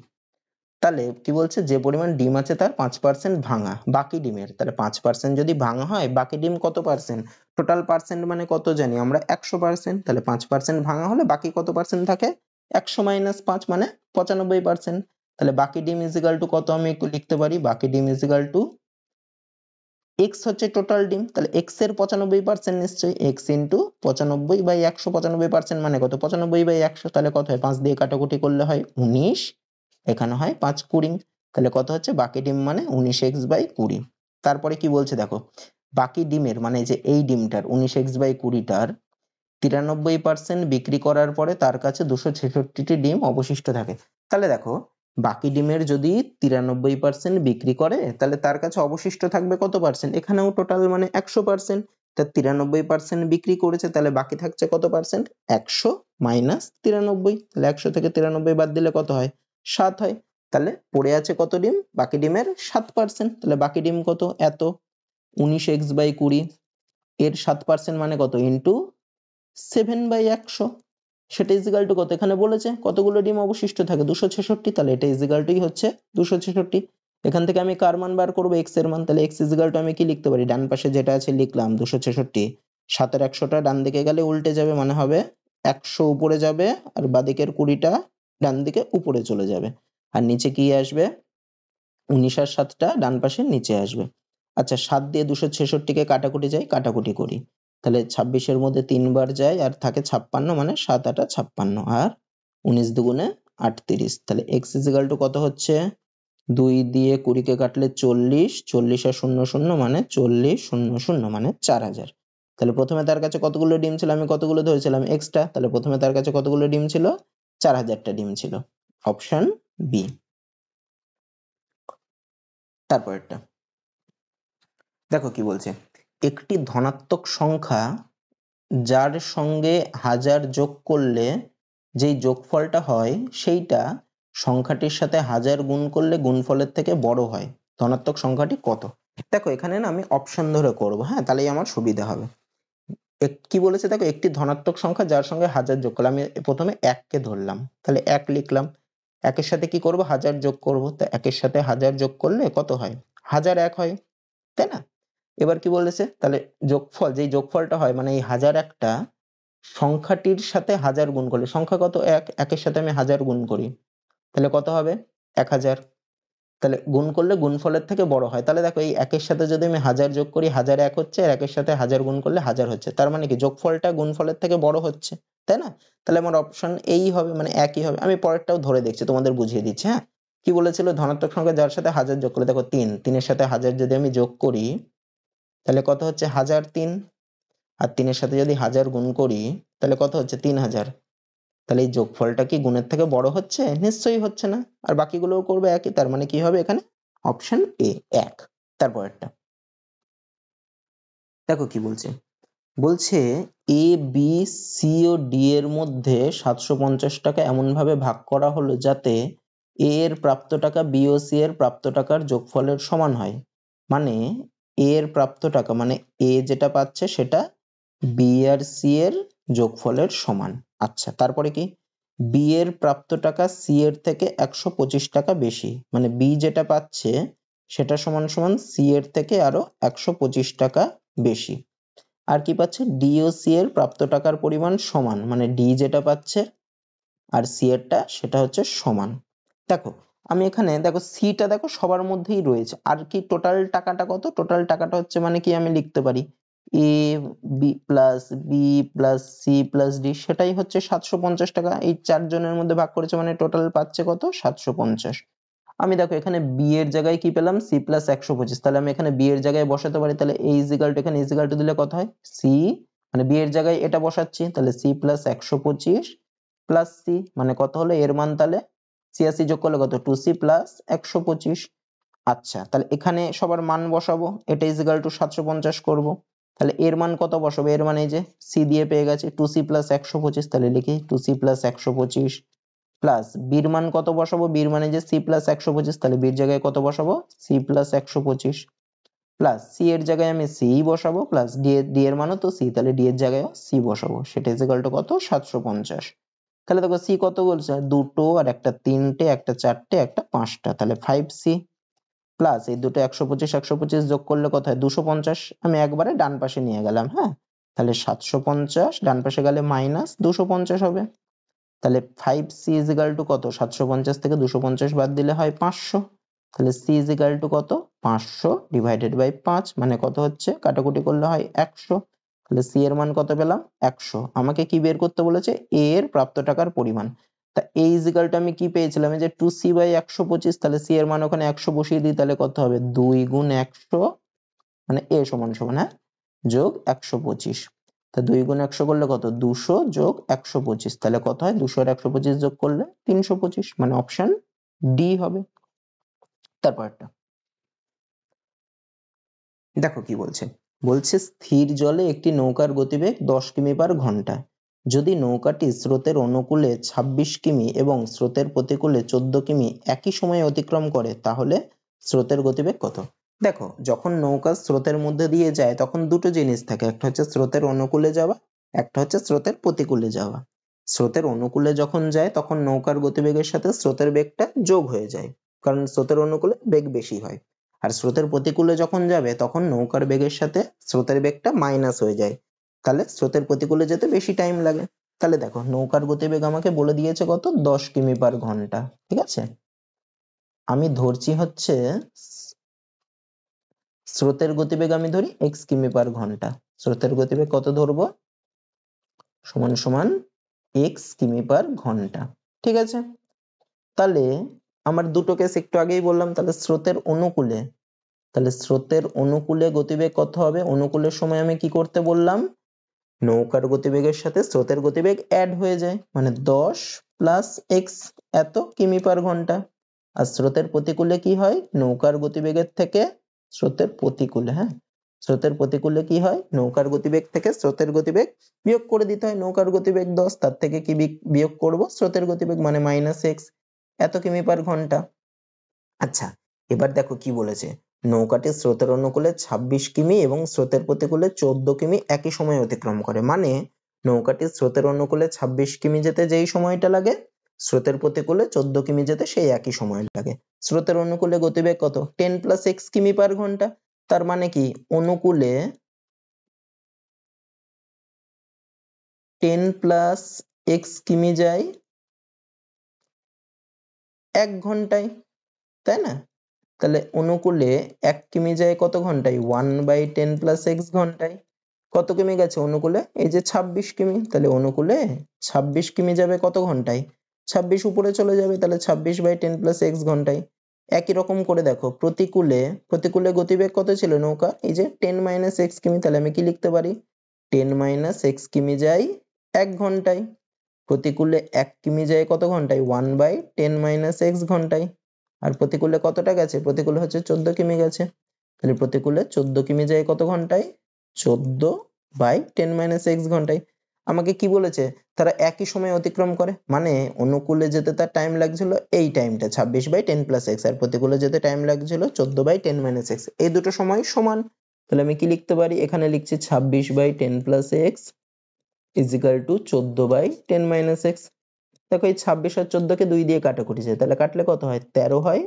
তাহলে কি বলছে, যে পরিমাণ ডিম আছে তার 5% ভাঙা বাকি ডিমের। তাহলে 5% যদি ভাঙা হয়, বাকি ডিম কত পার্সেন্ট? টোটাল পার্সেন্ট মানে কত জানি আমরা? 100%। তাহলে 5% ভাঙা হলে বাকি কত পার্সেন্ট থাকে? 100 - 5 মানে 95%। তাহলে বাকি ডিম ইজ ইকাল টু কত? আমি একটু লিখতে পারি, বাকি ডিম ইজ ইকাল টু এক্স হচ্ছে টোটাল ডিম, তাহলে এক্স এর 95% নিশ্চয়ই, এক্স ইন্টু 95/100, 95% মানে কত? 95/100। তাহলে কত হয়? 5 দিয়ে কাটাকুটি করলে হয় 19, এখানে হয় 5 20। তাহলে কত হচ্ছে? বাকি ডিম মানে 19x/20। তারপরে কি বলছে দেখো, বাকি ডিমের মানে যে এই ডিমটার 19x/20টার 93% বিক্রি করার পরে তার কাছে 266টি ডিম অবশিষ্ট থাকে। তাহলে দেখো, বাকি ডিমের যদি 93% বিক্রি করে, তাহলে তার কাছে অবশিষ্ট থাকবে কত পার্সেন্ট? এখানেও টোটাল মানে 100%। তা 93% বিক্রি করেছে, তাহলে বাকি থাকছে কত পার্সেন্ট? 100 - 93। তাহলে 100 থেকে 93 বাদ দিলে কত হয়? 7 হয়। তাহলে পড়ে আছে কত ডিম? বাকি ডিমের 7%। তাহলে বাকি ডিম কত? এত। 19x/20 এর 7% মানে কত? ইন্টু 7/100, সেটা ইজিক্যাল টু কত? এখানে বলেছে কতগুলো ডিম অবশিষ্ট থাকে? 266। তাহলে এটা ইজিক্যাল টুই হচ্ছে 266। এখান থেকে আমি কার মান বার করবো? এক্স এর মান। তাহলে এক্স ইজিক্যাল টু আমি কি লিখতে পারি? ডান পাশে যেটা আছে লিখলাম 266, 7 এর 100টা ডান দিকে গেলে উল্টে যাবে, মানে হবে 100 উপরে যাবে, আর বাদিকের 20টা ডান দিকে উপরে চলে যাবে, আর নিচে কি আসবে? 19 আর 7টা ডান পাশে নিচে আসবে। আচ্ছা 7 দিয়ে 266 কে কাটাকুটি যায়, কাটাকুটি করি। তাহলে 26 এর মধ্যে 3 বার যায় আর থাকে 56, মানে 7 8 56, আর 19 দুগুণে 38। তাহলে x ইজিক্যাল টু কত হচ্ছে? 2 দিয়ে 20 কে কাটলে 40, 40 আর 0 0 মানে 40 0 0 মানে 4000। তাহলে প্রথমে তার কাছে কতগুলো ডিম ছিল? আমি কতগুলো ধরেছিলাম? এক্সট্রা। তাহলে প্রথমে তার কাছে কতগুলো ডিম ছিল? 4000টা ডিম ছিল। Option B. তারপরেরটা দেখো কি বলছে, একটি ধনাত্মক সংখ্যা যার সঙ্গে 1000 যোগ করলে যেই যোগফলটা হয় সেইটা সংখ্যাটির সাথে 1000 গুণ করলে গুণফলের থেকে বড় হয়। ধনাত্মক সংখ্যাটি কত? দেখো এখানে না আমি অপশন ধরে করব, হ্যাঁ, তাহলেই আমার সুবিধা হবে। কি বলেছে দেখো, একটি ধনাত্মক সংখ্যা যার সঙ্গে 1000 যোগ করলে, আমি প্রথমে 1 কে ধরলাম, তাহলে 1 লিখলাম। 1 এর সাথে কি করব? 1000 যোগ করব। তো 1 এর সাথে 1000 যোগ করলে কত হয়? 1001 হয়, তাই না? এবার কি বলেছে, তাহলে যোগফল, যেই যোগফলটা হয় মানে এই 1001টা সংখ্যাটির সাথে 1000 গুণ করলে, সংখ্যা কত? 1, 1 এর সাথে আমি 1000 গুণ করি, তাহলে কত হবে? 1000। তাহলে গুণ করলে গুণফলের থেকে বড় হয়। তাহলে দেখো এই 1 এর সাথে যদি আমি 1000 যোগ করি, 1001 হচ্ছে, আর 1 এর সাথে 1000 গুণ করলে 1000 হচ্ছে, তার মানে কি যোগফলটা গুণফলের থেকে বড় হচ্ছে, তাই না? তাহলে আমার অপশন এই হবে, মানে একই হবে। আমি পরেরটাও ধরে দেখছি, তোমাদের বুঝিয়ে দিচ্ছি, হ্যাঁ। কি বলেছিল? ধনাত্মক সংখ্যা যার সাথে 1000 যোগ করলে, দেখো 3, 3 এর সাথে 1000 যদি আমি যোগ করি, তাহলে কত হচ্ছে? 1003। আর 3 এর সাথে যদি 1000 গুণ করি, তাহলে কত হচ্ছে? 3000। তাহলে এই যোগফলটা কি গুণের থেকে বড় হচ্ছে? নিশ্চয়ই হচ্ছে না। আর বাকিগুলোও করবে একই, তার মানে কি হবে এখানে? Option A 1। তারপরেরটা দেখো কি বলছে, বলছে A B C O D এর মধ্যে 750 টাকা এমন ভাবে ভাগ করা হলো যাতে এ এর প্রাপ্ত টাকা বি ও সি এর প্রাপ্ত টাকার যোগফলের সমান হয়। মানে এ এর প্রাপ্ত টাকা মানে এ যেটা পাচ্ছে সেটা বি আর সি এর যোগফলের সমান। আচ্ছা তারপরে কি? বি এর প্রাপ্ত টাকা সি এর থেকে 125 টাকা বেশি, মানে বি যেটা পাচ্ছে সেটা সমান সমান সি এর থেকে আরো 125 টাকা বেশি। আর কি পাচ্ছে? ডি ও সি এর প্রাপ্ত টাকার পরিমাণ সমান, মানে ডি যেটা পাচ্ছে আর সি এরটা সেটা হচ্ছে সমান। দেখো আমি এখানে দেখো সিটা দেখো সবার মধ্যেই রয়েছে, আর কি টোটাল টাকাটা কত? টোটাল টাকাটা হচ্ছে মানে কি আমি লিখতে পারি A B plus B plus C plus D, সেটাই হচ্ছে 750 টাকা। এই 4 জনের মধ্যে ভাগ করেছে মানে টোটাল পাচ্ছে কত? 750। আমি দেখো এখানে বি এর জায়গায় কি পেলাম সি প্লাস 125, তাহলে আমি এখানে বি এর জায়গায় বসাতে পারি, তাহলে এ ইজ ইকুয়াল টু এখানে ইজ ইকুয়াল টু দিলে কত হয় সি, মানে বি এর জায়গায় এটা বসাচ্ছি, তাহলে সি প্লাস 125 প্লাস সি মানে কত হলো এর মান, তাহলে সি আর সি যোগ করলে কত 2c প্লাস 125। আচ্ছা তাহলে এখানে সবার মান বসাবো, এটা ইজ ইকুয়াল টু 750 করব, তাহলে এর মান কত বসাবো, এর মান এই যে সি দিয়ে পেয়ে গেছে 2c প্লাস 125, তাহলে লিখি 2c প্লাস 125 প্লাস বির মান কত বসাবো, বির মানে যে সি প্লাস 125, তাহলে বির জায়গায় কত বসাবো সি প্লাস 125 প্লাস সি এর জায়গায় আমি সি বসাবো প্লাস ডি এর মানও তো সি, তাহলে ডি এর জায়গায় সি বসাবো, সেটা ইজ ইকুয়াল টু কত 750। তাহলে দেখো সি কত বলছে, দুটো আর একটা তিনটে, একটা চারটে, একটা পাঁচটা, তাহলে 5c প্লাস এই দুটো 125 যোগ করলে কত হয় 250, আমি একবারে ডান পাশে নিয়ে গেলাম, হ্যাঁ তাহলে 750 ডান পাশে গেলে মাইনাস 250 হবে, তাহলে 5c ইজ ইকুয়াল টু কত 750 থেকে 250 বাদ দিলে হয় 500, তাহলে c ইজ ইকুয়াল টু কত 500 ডিভাইডেড বাই 5 মানে কত হচ্ছে, কাটাকুটি করলে হয় 100, তাহলে c এর মান কত পেলাম 100। আমাকে কি বের করতে বলেছে, a এর প্রাপ্ত টাকার পরিমাণ, তা a ইজ ইকুয়াল টু আমি কি পেয়েছিলাম এই যে 2c বাই 125, তাহলে c এর মান ওখানে 100 বসিয়ে দিই, তাহলে কত হবে 2 গুণ 100 মানে a সমান সমান হ্যাঁ যোগ 125, তা 2 গুণ 100 করলে কত 200 যোগ 125, তাহলে কত হয় 200 আর 125 যোগ করলে 325, মানে অপশন ডি হবে। তারপরটা দেখো কি বলছে, বলছে স্থির জলে একটি নৌকার গতিবেগ 10 কিমি পার ঘন্টা, যদি নৌকাটি স্রোতের অনুকূলে 26 কিমি এবং স্রোতের প্রতিকূলে 14 কিমি একই সময়ে অতিক্রম করে, তাহলে স্রোতের গতিবেগ কত। দেখো যখন নৌকা স্রোতের মধ্যে দিয়ে যায় তখন দুটো জিনিস থাকে, একটা হচ্ছে স্রোতের অনুকূলে যাওয়া, একটা হচ্ছে স্রোতের প্রতিকূলে যাওয়া। স্রোতের অনুকূলে যখন যায় তখন নৌকার গতিবেগের সাথে স্রোতের বেগটা যোগ হয়ে যায়, কারণ স্রোতের অনুকূলে বেগ বেশি হয়, আর স্রোতের প্রতিকূলে যখন যাবে তখন নৌকার বেগের সাথে স্রোতের বেগটা মাইনাস হয়ে যায়, তাহলে স্রোতের প্রতিকূলে যেতে বেশি টাইম লাগে। তাহলে দেখো নৌকার গতিবেগ আমাকে বলে দিয়েছে কত 10 কিমি পার ঘন্টা, ঠিক আছে, আমি ধরছি হচ্ছে স্রোতের গতিবেগ আমি ধরি x কিমি পার ঘন্টা, স্রোতের গতিবেগ কত ধরবো সমান সমান x কিমি পার ঘন্টা, ঠিক আছে। তাহলে আমার দুটো কেস একটু আগেই বললাম, তাহলে স্রোতের অনুকূলে, তাহলে স্রোতের অনুকূলে গতিবেগ কত হবে, অনুকূলের সময় আমি কি করতে বললাম, নৌকার গতিবেগের সাথে স্রোতের গতিবেগ অ্যাড হয়ে যায়, মানে 10 প্লাস এক্স এত কিমি পার ঘন্টা, আর স্রোতের প্রতিকূলে কি হয়, নৌকার গতিবেগের থেকে স্রোতের প্রতিকূলে, হ্যাঁ স্রোতের প্রতিকূলে কি হয়, নৌকার গতিবেগ থেকে স্রোতের গতিবেগ বিয়োগ করে দিতে হয়, নৌকার গতিবেগ 10 তার থেকে কি বিয়োগ করব স্রোতের গতিবেগ মানে মাইনাস এক্স এত কিমি পার ঘন্টা। আচ্ছা এবার দেখো কি বলেছে, নৌকাটি স্রোতের অনুকূলে 26 কিমি এবং স্রোতের প্রতিকূলে 14 কিমি একই সময়ে অতিক্রম করে, মানে নৌকাটি স্রোতের অনুকূলে 26 কিমি যেতে যেই সময়টা লাগে স্রোতের প্রতিকূলে 14 কিমি যেতে সেই একই সময় লাগে। স্রোতের অনুকূলে গতিবেগ কত 10 প্লাস এক্স কিমি পার ঘন্টা, তার মানে কি অনুকূলে 10 প্লাস এক্স কিমি যায় 1 ঘন্টায়, তাই না, তাহলে অনুকূলে 1 কিমি যায় কত ঘন্টায় 1/10 প্লাস এক্স ঘন্টায়, কত কিমি গেছে অনুকূলে এই যে 26 কিমি, তাহলে অনুকূলে 26 কিমি যাবে কত ঘন্টায় 26 উপরে চলে যাবে, তাহলে 26/10 প্লাস এক্স ঘন্টায়। একই রকম করে দেখো প্রতিকূলে, প্রতিকূলে গতিবেগ কত ছিল নৌকা এই যে 10 মাইনাস এক্স কিমি, তাহলে আমি কি লিখতে পারি 10 মাইনাস এক্স কিমি যায় 1 ঘন্টায়, প্রতিকূলে 1 কিমি যায় কত ঘন্টায় 1/10 মাইনাস এক্স ঘন্টায়, আর প্রতিকূলে কতটা গেছে প্রতিকূলে হচ্ছে 14 কিমি গেছে, তাহলে প্রতিকূলে 14 কিমি যায় কত ঘন্টায় 14/10 মাইনাস এক্স ঘন্টায়। আমাকে কি বলেছে তারা একই সময় অতিক্রম করে, মানে অনুকূলে যেতে তার টাইম লাগছিল এই টাইমটা 26/10 প্লাস এক্স, আর প্রতিকূলে যেতে টাইম লাগছিল 14/10 মাইনাস এক্স, এই দুটো সময় সমান, তাহলে আমি কি লিখতে পারি এখানে লিখছি 26/10 plus x is equal to 14/10 minus x. দেখো এই 26 আর 14 কে 2 দিয়ে কাটাকুটি যায়, তাহলে কাটলে কত হয় 13 হয়,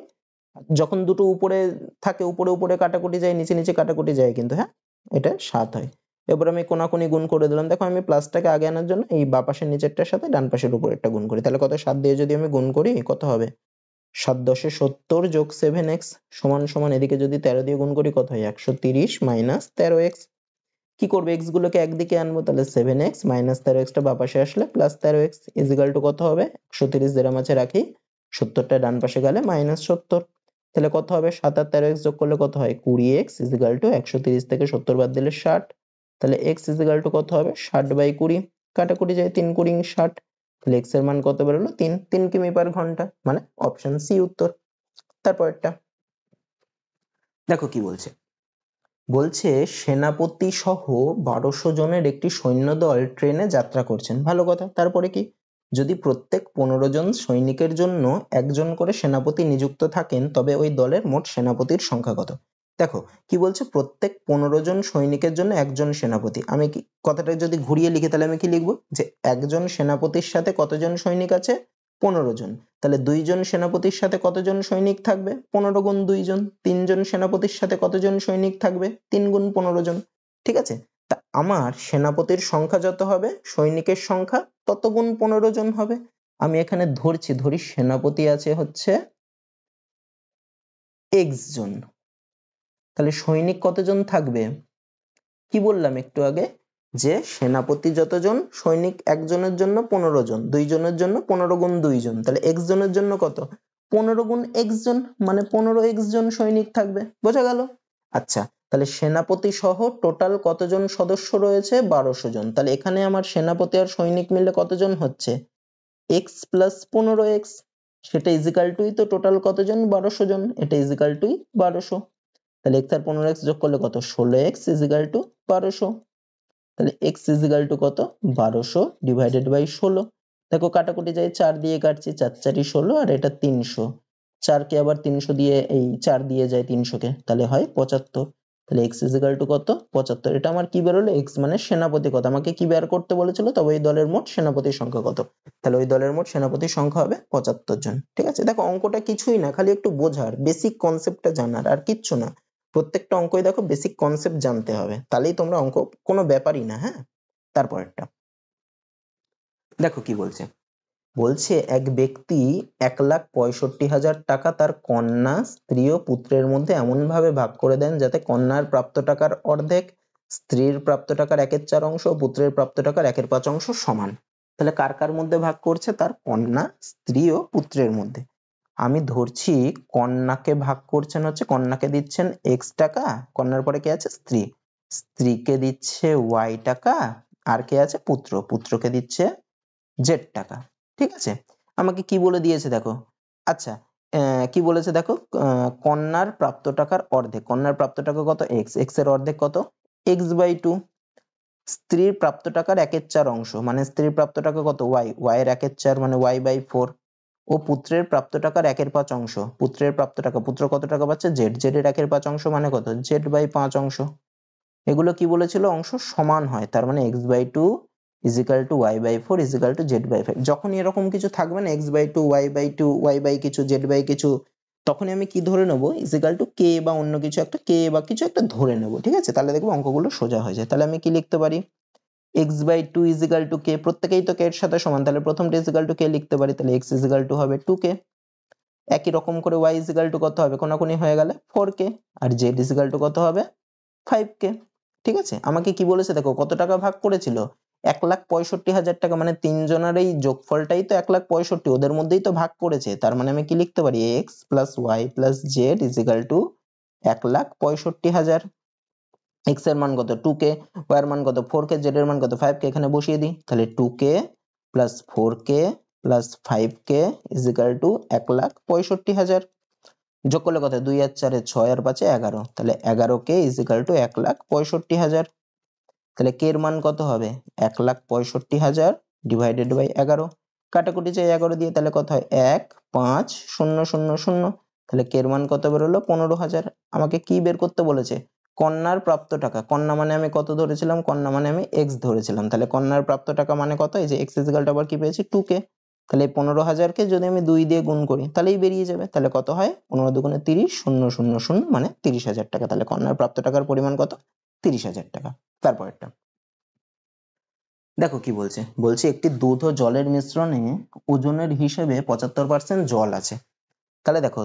যখন দুটো উপরে থাকে উপরে উপরে কাটাকুটি যায় নিচে নিচে কাটাকুটি যায় কিন্তু, হ্যাঁ এটা 7 হয়। এবার আমি কোনাকুনি গুণ করে দিলাম, দেখো আমি প্লাসটাকে আগে আনার জন্য এই বাঁ পাশের নিচেরটার সাথে ডান পাশের উপরেরটা গুণ করি, তাহলে কত 7 দিয়ে যদি আমি গুণ করি কত হবে 7 10 70 যোগ 7x সমান সমান এদিকে যদি 13 দিয়ে গুণ করি কত হয় 130 মাইনাস 13x, কি করবো x গুলোকে একদিকে আনবো, তাহলে 7x মাইনাস 13x টা বাঁ পাশে আসলে plus 13x is equal to কত হবে 130 যেটা মাঝে রাখি 70টা ডান পাশে গেলে -70, তাহলে কত হবে 7 আর 13x যোগ করলে কত হয় 20x = 130 থেকে 70 বাদ দিলে 60, তাহলে x = কত হবে 60/20, কাটাকুটি যায় 3 × 20 = 60, তাহলে x এর মান কত বেরোলো 3 কিমি/ঘন্টা, মানে অপশন সি উত্তর। তারপরেরটা দেখো কি বলছে, বলছে সেনাপতি সহ 1200 জনের একটি সৈন্যদল ট্রেনে যাত্রা করছেন, ভালো কথা। তারপরে কি, যদি প্রত্যেক 15 জন সৈনিকের জন্য একজন করে সেনাপতি নিযুক্ত থাকেন তবে ওই দলের মোট সেনাপতির সংখ্যা কত? দেখো কি বলছে, প্রত্যেক 15 জন সৈনিকের জন্য একজন সেনাপতি। আমি কি কথাটা যদি ঘুরিয়ে লিখি তাহলে আমি কি লিখবো, যে একজন সেনাপতির সাথে কতজন সৈনিক আছে 15 জন, তাহলে 2 জন সেনাপতির সাথে কতজন সৈনিক থাকবে 15 গুণ 2 জন, 3 জন সেনাপতির সাথে কতজন সৈনিক থাকবে 3 গুণ 15 জন, ঠিক আছে। তা আমার সেনাপতির সংখ্যা যত হবে সৈনিকের সংখ্যা তত গুণ 15 জন হবে। আমি এখানে ধরি সেনাপতি আছে হচ্ছে x জন, তাহলে সৈনিক কতজন থাকবে, কি বললাম একটু আগে, যে সেনাপতি যতজন সৈনিক একজনের জন্য 15 জন, 2 জনের জন্য 15 গুণ 2 জন, তাহলে x জনের জন্য কত 15 গুণ x জন, মানে 15x জন সৈনিক থাকবে, বোঝা গেল। আচ্ছা, তাহলে সেনাপতি সহ টোটাল কতজন সদস্য রয়েছে 1200 জন, তাহলে এখানে আমার সেনাপতি আর সৈনিক মিলে কতজন হচ্ছে x + 15x, সেটা ইজিক্যাল টু তো টোটাল কতজন 1200 জন, এটা ইজিক্যাল টু 1200, তাহলে x আর 15x যোগ করলে কত 16x = 1200, তাহলে x = কত 1200 / 16। দেখো কাটাকুটি যায় 4 দিয়ে কাটছি, 4 × 4 = 16 আর এটা 300, 4 কে আবার 300 দিয়ে এই 4 দিয়ে যায় 300 কে, তাহলে হয় 75, তাহলে x = কত 75। এটা আমার কি বেরোলো, x মানে সেনাপতি কত, আমাকে কি বের করতে বলেছিল, তবে এই দলের মোট সেনাপতির সংখ্যা কত, তাহলে ওই দলের মোট সেনাপতির সংখ্যা হবে 75 জন, ঠিক আছে। দেখো অঙ্কটা কিছুই না, খালি একটু বোঝার, বেসিক কনসেপ্টটা জানার, আর কিচ্ছু না। প্রত্যেকটা অঙ্কই দেখো বেসিক কনসেপ্ট জানতে হবে, তাহলেই তোমরা অঙ্ক কোনো ব্যাপারই না। হ্যাঁ, তারপরেরটা দেখো কি বলছে, বলছে এক ব্যক্তি 1,65,000 টাকা তার কন্যা, স্ত্রী ও পুত্রের মধ্যে এমন ভাবে ভাগ করে দেন যাতে কন্যার প্রাপ্ত টাকার অর্ধেক, স্ত্রীর প্রাপ্ত টাকার 1/4 অংশ, পুত্রের প্রাপ্ত টাকার 1/5 অংশ সমান। তাহলে কার কার মধ্যে ভাগ করছে, তার কন্যা, স্ত্রী ও পুত্রের মধ্যে। আমি ধরছি কন্যাকে ভাগ করছেন হচ্ছে, কন্যাকে দিচ্ছেন x টাকা, কন্যার পরে কে আছে স্ত্রী, স্ত্রীকে দিচ্ছে y টাকা, আর কে আছে পুত্র, পুত্রকে দিচ্ছে z টাকা, ঠিক আছে। আমাকে কি বলে দিয়েছে দেখো, আচ্ছা কি বলেছে দেখো, কন্যার প্রাপ্ত টাকার অর্ধেক, কন্যার প্রাপ্ত টাকা কত x, x এর অর্ধেক কত x/2, স্ত্রীর প্রাপ্ত টাকার 1/4 অংশ, মানে স্ত্রীর প্রাপ্ত টাকা কত y, y এর 1/4 মানে y/4, ও পুত্রের প্রাপ্ত টাকার 1/5 অংশ, পুত্রের প্রাপ্ত টাকা, পুত্র কত টাকা পাচ্ছে z, z এর 1/5 অংশ মানে কত z/5 অংশ। এগুলো কি বলেছিল, অংশ সমান হয়, তার মানে x/2 = y/4 = z/5। যখনই এরকম কিছু থাকবে না x/2 y/2 y/ কিছু z/ কিছু, তখনই আমি কি ধরে নেবো = k বা অন্য কিছু একটা, k বা কিছু একটা ধরে নেবো, ঠিক আছে। তাহলে দেখবো অঙ্কগুলো সোজা হয়ে যায়। তাহলে আমি কি লিখতে পারি, x/2 = k, প্রত্যেকেই তো k এর সাথে সমান, তাহলে প্রথমটা = k লিখতে পারি, তাহলে x = হবে 2k। একই রকম করে y = কত হবে, কোনাকুনি হয়ে গেলে 4k, আর z = কত হবে 5k, ঠিক আছে। আমাকে কি বলেছে দেখো, কত টাকা ভাগ করেছিল 1,65,000 টাকা, মানে তিনজনের এই যোগফলটাই তো 1,65,000, ওদের মধ্যেই তো ভাগ করেছে, তার মানে আমি কি লিখতে পারি x + y + z = 1,65,000। x এর মান কত 2k, y এর মান কত 4k, z এর মান কত 5k, এখানে বসিয়ে দিই, তাহলে 2k + 4k + 5k = 1,65,000। যোগ করলে কত 2 আর 4 6 আর 5 11, তাহলে 11k = 1,65,000। তাহলে k এর মান কত হবে 1,65,000 / 11, কাটাকুটি চাই 11 দিয়ে, তাহলে কত হয় 1 5 0 0 0, তাহলে k এর মান কত বেরোলো 15,000। আমাকে কি বের করতে বলেছে, কন্যার প্রাপ্ত টাকা, কন্যা মানে আমি কত ধরেছিলাম, কন্যা মানে আমি x ধরেছিলাম, তাহলে কন্যার প্রাপ্ত টাকা মানে কত, এই যে x = আবার কি পেয়েছি 2k, তাহলে 15,000 কে যদি আমি 2 দিয়ে গুণ করি তাহলেই বেরিয়ে যাবে, তাহলে কত হয় 15 দুগুণে 30 0 0 0 মানে 30,000 টাকা, তাহলে কন্যার প্রাপ্ত টাকার পরিমাণ কত 30,000 টাকা। তারপরেরটা দেখো কি বলছে, বলছে একটি দুধ ও জলের মিশ্রণে ওজনের হিসেবে 75% জল আছে। তাহলে দেখো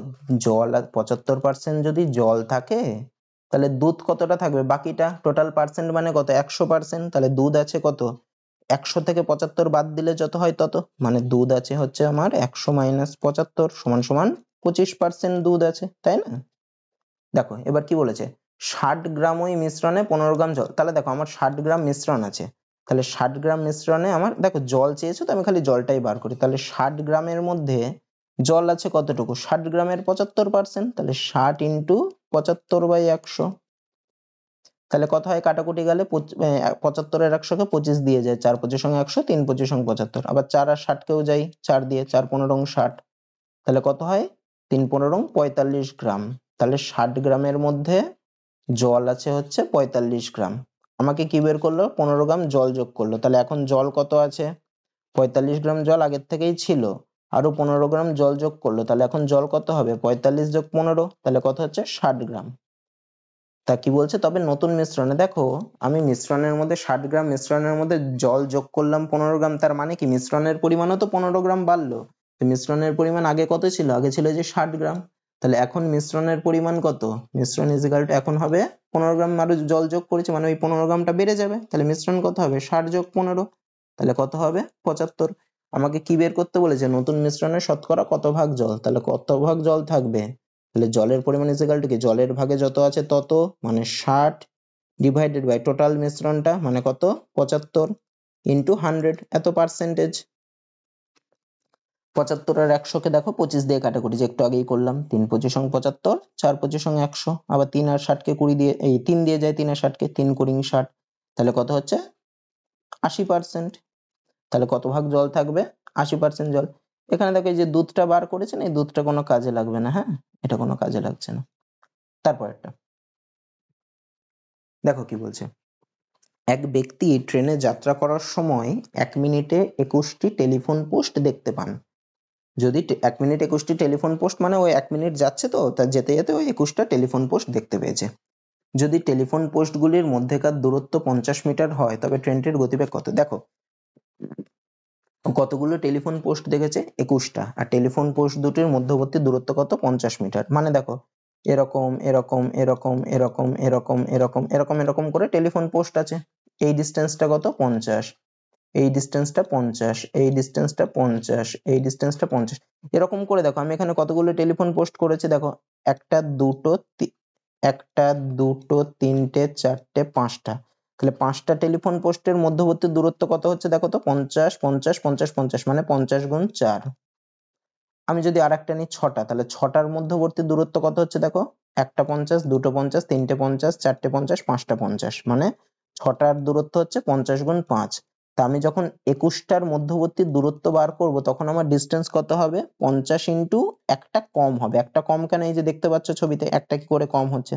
জল 75% যদি জল থাকে তাহলে দুধ কতটা থাকবে, বাকিটা টোটাল পার্সেন্ট মানে কত 100%, তাহলে দুধ আছে কত 100 থেকে 75 বাদ দিলে যত হয় তত, মানে দুধ আছে হচ্ছে আমার 100 মাইনাস 75 সমান সমান 25% দুধ আছে, তাই না? দেখো এবার কি বলেছে, 60 গ্রাম ওই মিশ্রণে 15 গ্রাম জল। তাহলে দেখো আমার 60 গ্রাম মিশ্রণ আছে, তাহলে 60 গ্রাম মিশ্রণে আমার, দেখো জল চেয়েছো তো আমি খালি জলটাই বার করি, তাহলে 60 গ্রামের মধ্যে জল আছে কতটুকু, 60 গ্রামের 75%, তাহলে 60 ইন্টু 75/100, তাহলে কত হয় কাটাকুটি গেলে 75 এর 100 কে 25 দিয়ে যায়, 4 25 100, 3 25 75, আবার 4 আর 60 কেও যাই 4 দিয়ে, 4 15 60, তাহলে কত হয় 3 15 45 গ্রাম। তাহলে 60 গ্রামের মধ্যে জল আছে হচ্ছে 45 গ্রাম। আমাকে কি বের করলো, 15 গ্রাম জল যোগ করলো, তাহলে এখন জল কত আছে, 45 গ্রাম জল আগের থেকেই ছিল, আরো 15 গ্রাম জল যোগ করলো, তাহলে এখন জল কত হবে, 45 যোগ 15, তাহলে কত হচ্ছে 60 গ্রাম। তা কি বলছে, তবে নতুন মিশ্রণে, দেখো আমি মিশ্রণের মধ্যে 60 গ্রাম মিশ্রণের মধ্যে জল যোগ করলাম 15 গ্রাম, তার মানে কি মিশ্রণের পরিমাণও তো 15 গ্রাম বাড়লো। তো মিশ্রণের পরিমাণ আগে কত ছিল, আগে ছিল যে 60 গ্রাম, তাহলে এখন মিশ্রণের পরিমাণ কত, মিশ্রণ ইজিক্যাল টু এখন হবে 15 গ্রাম আরো জল যোগ করেছে মানে ওই 15 গ্রামটা বেড়ে যাবে, তাহলে মিশ্রণ কত হবে 60 যোগ 15, তাহলে কত হবে 75। আমাকে কি বের করতে বলেছে, নতুন মিশ্রণের শতকরা কত ভাগ জল, তাহলে কত ভাগ জল থাকবে, তাহলে জলের পরিমাণ ইকুয়াল টু কি, জলের ভাগে যত আছে তত, মানে 60 ডিভাইডেড বাই টোটাল মিশ্রণটা মানে কত 75 ইন্টু 100, এত পার্সেন্টেজ। 75 আর 100 কে দেখো 25 দিয়ে কাটাকুটি, যে একটু আগেই করলাম, 3 25 75, 4 25 100, আবার 3 আর 60 কে 20 দিয়ে, এই 3 দিয়ে যায় 3 আর 60 কে, 3 20 60, তাহলে কত হচ্ছে 80%। তাহলে কত ভাগ জল থাকবে, 80% জল। এখানে দেখো এই যে দুধটা বার করেছেন, এই দুধটা কোনো কাজে লাগবে না, হ্যাঁ এটা কোনো কাজে লাগছে না। তারপর একটা দেখো কি বলছে, এক ব্যক্তি ট্রেনে যাত্রা করার সময় 1 মিনিটে 21টি টেলিফোন পোস্ট দেখতে পান। যদি 1 মিনিট 21টি টেলিফোন পোস্ট মানে ওই 1 মিনিট যাচ্ছে তো, তার যেতে যেতে ওই 21টা টেলিফোন পোস্ট দেখতে পেয়েছে। যদি টেলিফোন পোস্টগুলির মধ্যেকার দূরত্ব 50 মিটার হয় তবে ট্রেনটির গতিবেগ কত। দেখো কতগুলো টেলিফোন পোস্ট দেখেছে, 21টা, আর টেলিফোন পোস্ট দুটির মধ্যবর্তী দূরত্ব কত 50 মিটার, মানে দেখো এরকম এরকম এরকম এরকম এরকম এরকম এরকম এরকম করে টেলিফোন পোস্ট আছে। এই ডিস্টেন্সটা কত 50, এই ডিস্টেন্সটা 50, এই ডিস্টেন্সটা 50, এই ডিস্টেন্সটা 50, এরকম করে দেখো আমি এখানে কতগুলো টেলিফোন পোস্ট করেছি, দেখো একটা দুটো তিনটে চারটে পাঁচটা, তাহলে 5টা টেলিফোন পোস্টের মধ্যবর্তী দূরত্ব কত হচ্ছে দেখো তো 50 50 50 50, মানে 50 গুণ 4। আমি যদি আরেকটা নিই 6টা, তাহলে 6টার মধ্যবর্তী দূরত্ব কত হচ্ছে দেখো, একটা 50, দুটো 50, তিনটে 50, চারটে 50, 5টা 50, মানে 6টার দূরত্ব হচ্ছে 50 গুণ 5। তা আমি যখন 21টার মধ্যবর্তী দূরত্ব বার করব তখন আমার ডিস্টেন্স কত হবে, 50 ইন্টু একটা কম হবে, একটা কম কেন, এই যে দেখতে পাচ্ছ ছবিতে একটা কি করে কম হচ্ছে,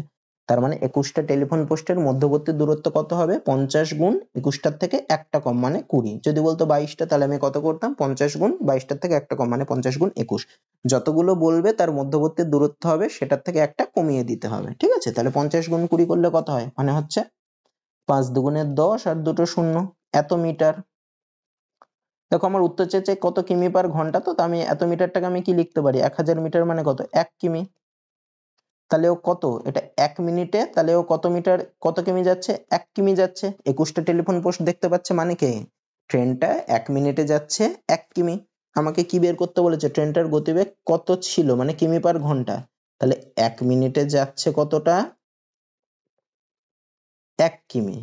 তার মানে 21টা টেলিফোন পোস্টের মধ্যবর্তী দূরত্ব কত হবে 50 গুণ 21টার থেকে একটা কম মানে 20। যদি বলতো 22টা তাহলে আমি কত করতাম, 50 গুণ 22টার থেকে একটা কম মানে 50 গুণ 21। যতগুলো বলবে তার মধ্যবর্তী দূরত্ব হবে সেটার থেকে একটা কমিয়ে দিতে হবে, ঠিক আছে। তাহলে 50 গুণ 20 করলে কত হয়, মানে হচ্ছে 5 দুগুণে 10 আর দুটো শূন্য, এত মিটার। দেখো আমার উত্তর চেয়েছে কত কিমি পার ঘন্টা, তো আমি এত মিটারটাকে আমি কি লিখতে পারি, 1000 মিটার মানে কত 1 কিমি। তাহলে ও কত, এটা 1 মিনিটে, তাহলে ও কত মিটার কত কিমি যাচ্ছে 1 কিমি যাচ্ছে। 21টা টেলিফোন পোস্ট দেখতে পাচ্ছে মানে কি, ট্রেনটা 1 মিনিটে যাচ্ছে 1 কিমি। আমাকে কি বের করতে বলেছে, ট্রেনটার গতিবেগ কত ছিল মানে কিমি পার ঘন্টা, তাহলে 1 মিনিটে যাচ্ছে কতটা 1 কিমি,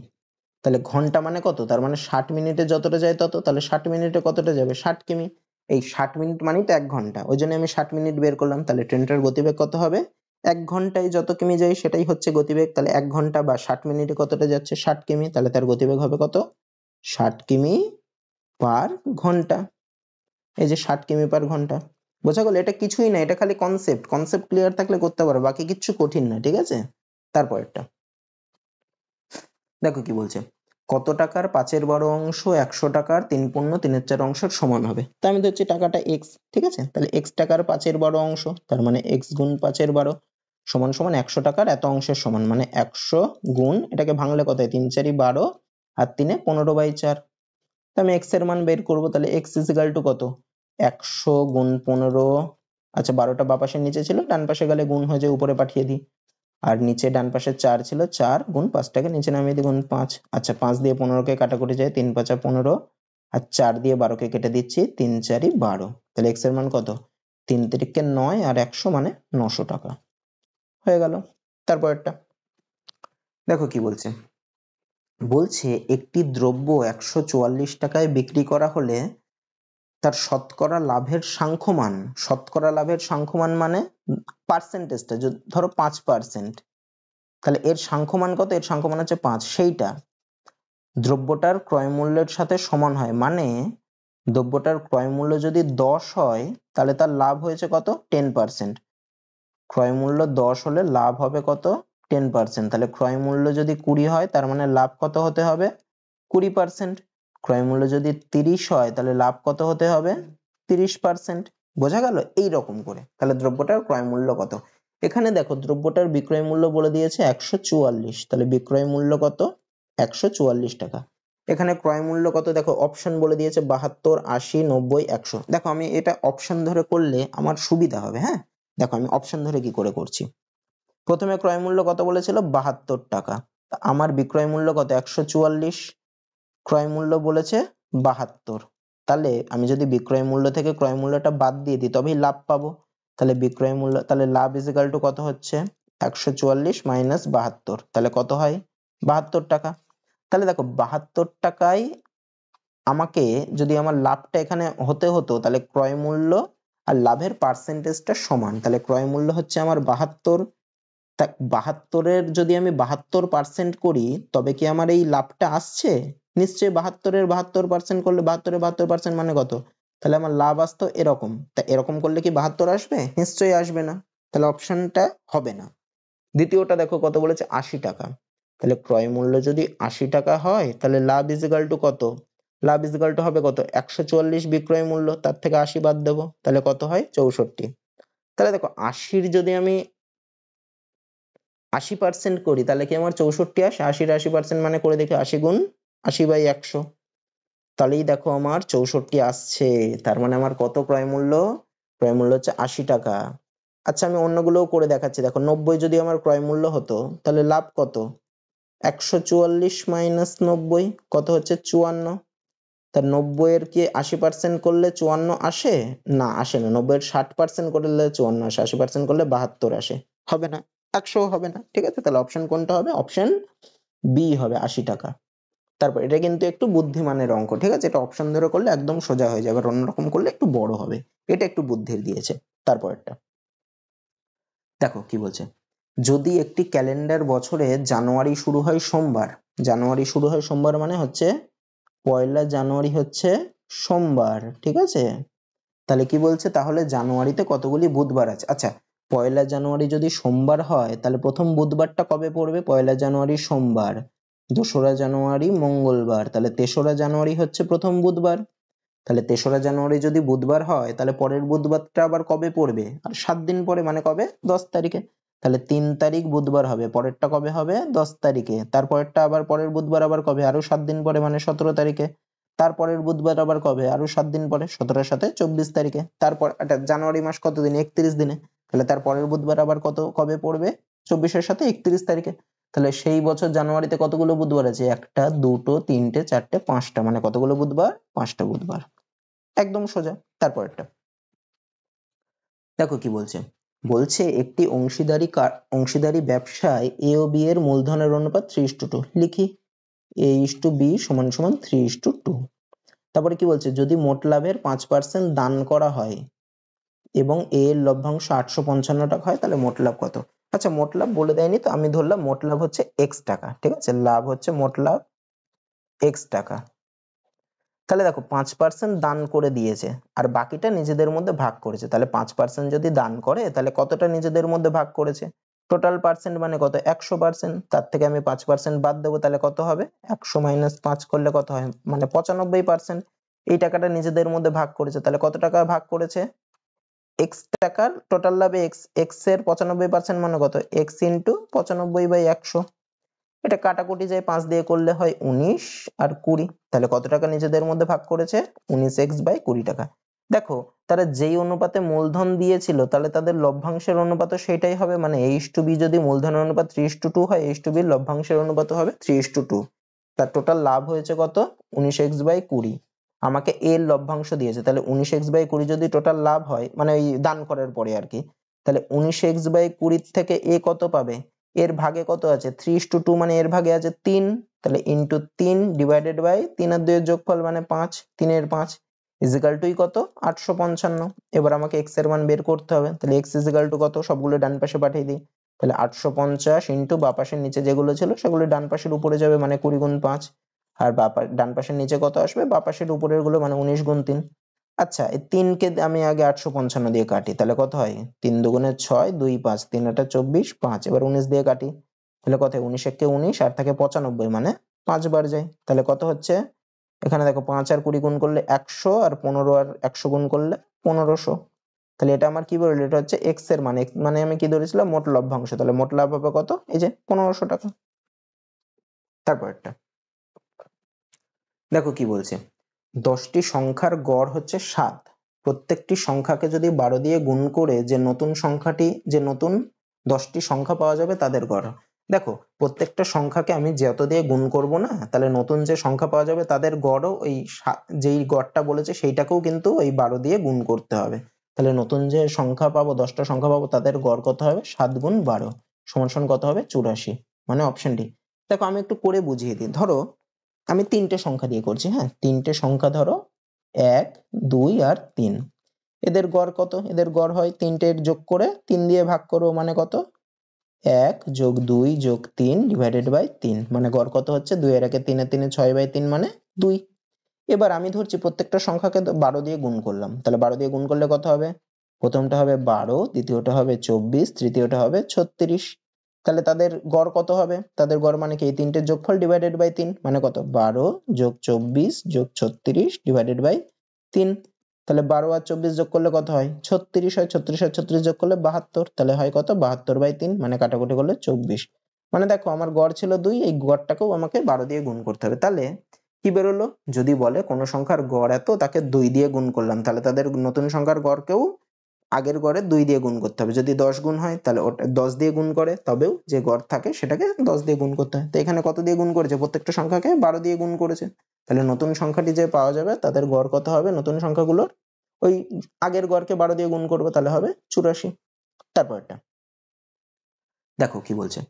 তাহলে ঘন্টা মানে কত, তার মানে 60 মিনিটে যতটা যায় তত, তাহলে 60 মিনিটে কতটা যাবে 60 কিমি। এই 60 মিনিট মানেই তো 1 ঘন্টা, ওই জন্য আমি 60 মিনিট বের করলাম। তাহলে ট্রেনটার গতিবেগ কত হবে, 1 ঘন্টায় যত কিমি যায় সেটাই হচ্ছে গতিবেগ, তাহলে 1 ঘন্টা বা 60 মিনিটে কতটা যাচ্ছে 60 কিমি, তাহলে তার গতিবেগ হবে কত 60 কিমি পার ঘন্টা। এই যে 60 কিমি পার ঘন্টা, বোঝা গেল, এটা কিছুই না, এটা খালি কনসেপ্ট, কনসেপ্ট ক্লিয়ার থাকলে করতে পারো, বাকি কিচ্ছু কঠিন না, ঠিক আছে। তারপরেরটা দেখো কি বলছে, কত টাকার 5/12 অংশ 100 টাকার 3.3 অংশের সমান হবে। তা আমি ধরছি টাকাটা x, ঠিক আছে, তাহলে x টাকার 5/12 অংশ, তার মানে x গুণ 5/12 সমান সমান 100 টাকার এত অংশের সমান, মানে 100 গুণ, এটাকে ভাঙলে কত হয় 3 4 12 আর 3 15/4। তা আমি x এর মান বের করব, তাহলে x ইকুয়াল টু কত 100 গুণ 15, আচ্ছা 12টা বাঁ পাশের নিচে ছিল, ডান পাশে গেলে গুণ হয়ে যায়, উপরে পাঠিয়ে দিই। আর নিচে ডান পাশে 4 ছিল, 4 গুণ 5টাকে নিচে নামিয়ে দিই গুণ 5, আচ্ছা 5 দিয়ে 15 কে কাটাকুটি যায়, 3 5 15, আর 4 দিয়ে 12কে কেটে দিচ্ছি, 3 4 12। তাহলে x এর মান কত? 3 তিরিকে 9 আর 100 মানে 900 টাকা হয়ে গেল। তারপরেরটা দেখো কি বলছে, বলছে একটি দ্রব্য 144 টাকায় বিক্রি করা হলে তার শতকরা লাভের সাংখ্যমান, শতকরা লাভের সাংখ্যমান মানে পার্সেন্টেজটা, ধরো 5%, তাহলে এর সাংখ্যমান কত? এর সাংখ্যমান হচ্ছে 5, সেইটা দ্রব্যটার ক্রয় মূল্যের সাথে সমান হয়। মানে দ্রব্যটার ক্রয় মূল্য যদি 10 হয় তাহলে তার লাভ হয়েছে কত? 10%। ক্রয় মূল্য 10 হলে লাভ হবে কত? 10%। তাহলে ক্রয় মূল্য যদি 20 হয় তার মানে লাভ কত হতে হবে? 20%। ক্রয় মূল্য যদি 30 হয় তাহলে লাভ কত হতে হবে? 30%। বোঝা গেল? এইরকম করে তাহলে দ্রব্যটার ক্রয় মূল্য কত। এখানে দেখো দ্রব্যটার বিক্রয় মূল্য বলে দিয়েছে 144, তাহলে বিক্রয় মূল্য কত? 144 টাকা। এখানে ক্রয় মূল্য কত দেখো, অপশন বলে দিয়েছে 72, 80, 90, 100। দেখো আমি এটা অপশন ধরে করলে আমার সুবিধা হবে। হ্যাঁ দেখো আমি অপশন ধরে কি করে করছি। প্রথমে ক্রয় মূল্য কত বলেছিল? 72 টাকা। আমার বিক্রয় মূল্য কত? 144। ক্রয় মূল্য বলেছে 72, তাহলে আমি যদি বিক্রয় মূল্য থেকে ক্রয় মূল্যটা বাদ দিয়ে দিই তবেই লাভ পাবো। তাহলে বিক্রয় মূল্য, তাহলে লাভ ইজ ইকুয়াল টু কত হচ্ছে? 144 মাইনাস 72, তাহলে কত হয়? 72 টাকা। তাহলে দেখো 72 টাকায় আমাকে যদি আমার লাভটা এখানে হতে হতো তাহলে ক্রয় মূল্য আর লাভের পার্সেন্টেজটা সমান। তাহলে ক্রয় মূল্য হচ্ছে আমার 72, 72-এর যদি আমি 72% করি তবে কি আমার এই লাভটা আসছে? নিশ্চয়ই 72-এর 72% করলে 72-এর 72% মানে কত? তাহলে আমার লাভ আসতো এরকম। তা এরকম করলে কি 72 আসবে? নিশ্চয়ই আসবে না, তাহলে অপশনটা হবে না। দ্বিতীয়টা দেখো কত বলেছে? 80 টাকা। তাহলে ক্রয় মূল্য যদি 80 টাকা হয় তাহলে লাভ ইজ ইকুয়াল টু কত? লাভ ইজ ইকুয়াল টু হবে কত? 144 বিক্রয় মূল্য, তার থেকে 80 বাদ দেবো, তাহলে কত হয়? 64। তাহলে দেখো 80-র যদি আমি 80% করি তাহলে কি আমার 64 আসে? 80-র 80% মানে করে দেখি 80 গুণ 80/100, তাহলেই দেখো আমার 64 আসছে। তার মানে আমার কত ক্রয় মূল্য? ক্রয় মূল্য হচ্ছে 80 টাকা। আচ্ছা আমি অন্যগুলোও করে দেখাচ্ছি। দেখো 90 যদি আমার ক্রয় মূল্য হতো তাহলে লাভ কত? 144 মাইনাস 90 কত হচ্ছে? 54। তা 90-এর কি 80% করলে 54 আসে? না আসে না। 90-এর 60% করলে 54 আসে, 80% করলে 72 আসে। হবে না, 100 হবে না। ঠিক আছে, তাহলে অপশন কোনটা হবে? অপশন বি হবে, 80 টাকা। তারপর এটা কিন্তু একটু বুদ্ধিমানের অঙ্ক। ঠিক আছে, এটা অপশন ধরে করলে একদম সোজা হয়ে যাবে, আর অন্যরকম করলে একটু বড় হবে। এটা একটু বুদ্ধির দিয়েছে। তারপরেরটা দেখো কি বলছে, যদি একটি ক্যালেন্ডার বছরে জানুয়ারি শুরু হয় সোমবার, জানুয়ারি শুরু হয় সোমবার মানে হচ্ছে 1 জানুয়ারি হচ্ছে সোমবার। ঠিক আছে, তাহলে কি বলছে? তাহলে জানুয়ারিতে কতগুলি বুধবার আছে? আচ্ছা 1 জানুয়ারি যদি সোমবার হয় তাহলে প্রথম বুধবারটা কবে পড়বে? 1 জানুয়ারি সোমবার, 2রা জানুয়ারি মঙ্গলবার, তাহলে 3রা জানুয়ারি হচ্ছে প্রথম বুধবার। তাহলে 3রা জানুয়ারি যদি বুধবার হয় তাহলে পরের বুধবারটা আবার কবে পড়বে? আর 7 দিন পরে, মানে কবে? 10 তারিখে। তাহলে 3 তারিখ বুধবার হবে, পরেরটা কবে হবে? 10 তারিখে। তারপরেরটা আবার পরের বুধবার আবার কবে? আরো 7 দিন পরে, মানে 17 তারিখে। তারপরের বুধবার আবার কবে? আরো 7 দিন পরে, 17-এর সাথে 24 তারিখে। তারপর এটা জানুয়ারি মাস কত দিন? 31 দিনে। তাহলে তার পরের বুধবার আবার কবে পড়বে? 24-এর সাথে 31 তারিখে। তাহলে সেই বছর জানুয়ারিতে কতগুলো বুধবার আছে? 1টা 2টো 3টে 4টে 5টা, মানে কতগুলো বুধবার? 5টা বুধবার। একদম সোজা। তারপরেরটা দেখো কি বলছে, বলছে একটি অংশীদারি ব্যবসায় এ ও বি এর মূলধনের অনুপাত 3:2। লিখি A/B সমান সমান 3:2। তারপরে কি বলছে, যদি মোট লাভের 5% দান করা হয় এবং এ এর লভ্যাংশ 855 টাকা হয় তাহলে মোট লাভ কত? আচ্ছা মোট লাভ বলে দেয়নি, তো আমি ধরলাম মোট লাভ হচ্ছে x টাকা। ঠিক আছে, লাভ হচ্ছে মোট লাভ x টাকা। তাহলে দেখো 5% দান করে দিয়েছে আর বাকিটা নিজেদের মধ্যে ভাগ করেছে। তাহলে 5% যদি দান করে তাহলে কতটা নিজেদের মধ্যে ভাগ করেছে? টোটাল পার্সেন্ট মানে কত? 100%। তার থেকে আমি 5% বাদ দেবো, তাহলে কত হবে? 100 মাইনাস 5 করলে কত হয়? মানে 95%। এই টাকাটা নিজেদের মধ্যে ভাগ করেছে, তাহলে কত টাকা ভাগ করেছে? x টাকার টোটাল লাভে x এর 95% মানে কত? x into 95/100। এটা কাটাকুটি যায়, 5 দিয়ে করলে হয় 19 আর 20। তাহলে কত টাকা নিজেদের মধ্যে ভাগ করেছে? 19x/20 টাকা। দেখো তারা যেই অনুপাতে মূলধন দিয়েছিল তাহলে তাদের লভ্যাংশের অনুপাতও সেটাই হবে। মানে a/b যদি মূলধনের অনুপাত 3:2 হয়, a/b এর লভ্যাংশের অনুপাত হবে 3:2। তার টোটাল লাভ হয়েছে কত? 19x/20। আমাকে a এর লভ্যাংশ দিয়েছে, তাহলে 19x/20 যদি টোটাল লাভ হয়, মানে ওই দান করার পরে আর কি, তাহলে 19x/20 থেকে a কত পাবে, এর ভাগে কত আছে 3:2, মানে এর ভাগে আছে 3, তাহলে ইন্টু 3 ডিভাইডেড বাই 3 আর 2 এর যোগফল মানে 5, 3 এর 5 ইজিক্যাল টু কত 855। এবার আমাকে x এর মান বের করতে হবে, তাহলে x ইজিক্যাল টু কত, সবগুলো ডান পাশে পাঠিয়ে দিই, তাহলে 850 ইন্টু বা পাশের নিচে যেগুলো ছিল সেগুলো ডান পাশের উপরে যাবে, মানে 20 গুণ 5, আর ডান পাশের নিচে কত আসবে, বা পাশের উপরের গুলো মানে 19 গুণ 3। আচ্ছা, এই 3 কে আমি আগে 855 দিয়ে কাটি, তাহলে কত হয়, 3 দুগুণে 6, 2 5, 3 আটা 24, 5, এবার 19 দিয়ে কাটি, তাহলে কত হয়, 19 একে 19 আর থাকে 95, মানে 5 বার যায়, তাহলে কত হচ্ছে, এখানে দেখো 5 আর 20 গুণ করলে 100, আর 15 আর 100 গুণ করলে 1500। তাহলে এটা আমার কি বললো, এটা হচ্ছে x এর মানে, মানে আমি কি ধরেছিলাম, মোট লভ্যাংশ, তাহলে মোট লাভ হবে কত, এই যে 1500 টাকা। তারপর একটা দেখো কি বলছে, 10টি সংখ্যার গড় হচ্ছে 7, প্রত্যেকটি সংখ্যাকে যদি 12 দিয়ে গুণ করে যে নতুন সংখ্যাটি, যে নতুন 10টি সংখ্যা পাওয়া যাবে তাদের গড়। দেখো প্রত্যেকটা সংখ্যাকে আমি যত দিয়ে গুণ করব না, তাহলে নতুন যে সংখ্যা পাওয়া যাবে তাদের গড়ও ওই যেই গড়টা বলেছে সেইটাকেও কিন্তু ওই 12 দিয়ে গুণ করতে হবে, তাহলে নতুন যে সংখ্যা পাবো, 10টা সংখ্যা পাবো, তাদের গড় কত হবে, 7 গুণ 12 সমান সমান কত হবে, 84, মানে অপশন ডি। দেখো আমি একটু করে বুঝিয়ে দিই, ধরো আমি 3টে সংখ্যা দিয়ে করছি, হ্যাঁ 3টে সংখ্যা, ধরো 1, 2 আর 3, এদের গড় কত, এদের গড় হয় 3টের যোগ করে 3 দিয়ে ভাগ করো, মানে কত, 1 যোগ 2 যোগ 3 ডিভাইডেড বাই 3, মানে গড় কত হচ্ছে, 2 এর একে 3 এর 3 6/3 মানে 2। এবার আমি ধরছি প্রত্যেকটা সংখ্যাকে 12 দিয়ে গুণ করলাম, তাহলে 12 দিয়ে গুণ করলে কত হবে, প্রথমটা হবে 12, দ্বিতীয়টা হবে 24, তৃতীয়টা হবে 36, তাহলে তাদের গড় কত হবে, তাদের গড় মানে কি, এই তিনটের যোগফল ডিভাইডেড বাই 3, মানে কত, 12 যোগ 24 যোগ 36 ডিভাইডেড বাই 3, তাহলে 12 আর 24 যোগ করলে কত হয়, 36 হয়, 36 আর 36 যোগ করলে 72, তাহলে হয় কত, 72/3, মানে কাটাকুটি করলে 24, মানে দেখো আমার গড় ছিল 2, এই গড়টাকেও আমাকে 12 দিয়ে গুণ করতে হবে, তাহলে কি বেরোলো, যদি বলে কোন সংখ্যার গড় এত, তাকে 2 দিয়ে গুণ করলাম, তাহলে তাদের নতুন সংখ্যার গড়কেও আগের গড়ে 2 দিয়ে গুণ করতে হবে, যদি 10 গুণ হয় তাহলে ওটা 10 দিয়ে গুণ করে, তবেও যে গড় থাকে সেটাকে 10 দিয়ে গুণ করতে হয়, তো এখানে কত দিয়ে গুণ করেছে, প্রত্যেকটা সংখ্যাকে 12 দিয়ে গুণ করেছে, তাহলে নতুন সংখ্যাটি যে পাওয়া যাবে তাদের গড় কত হবে, নতুন সংখ্যাগুলোর ওই আগের গড়কে 12 দিয়ে গুণ করবে, তাহলে হবে 84। তারপরটা দেখো কি বলছে,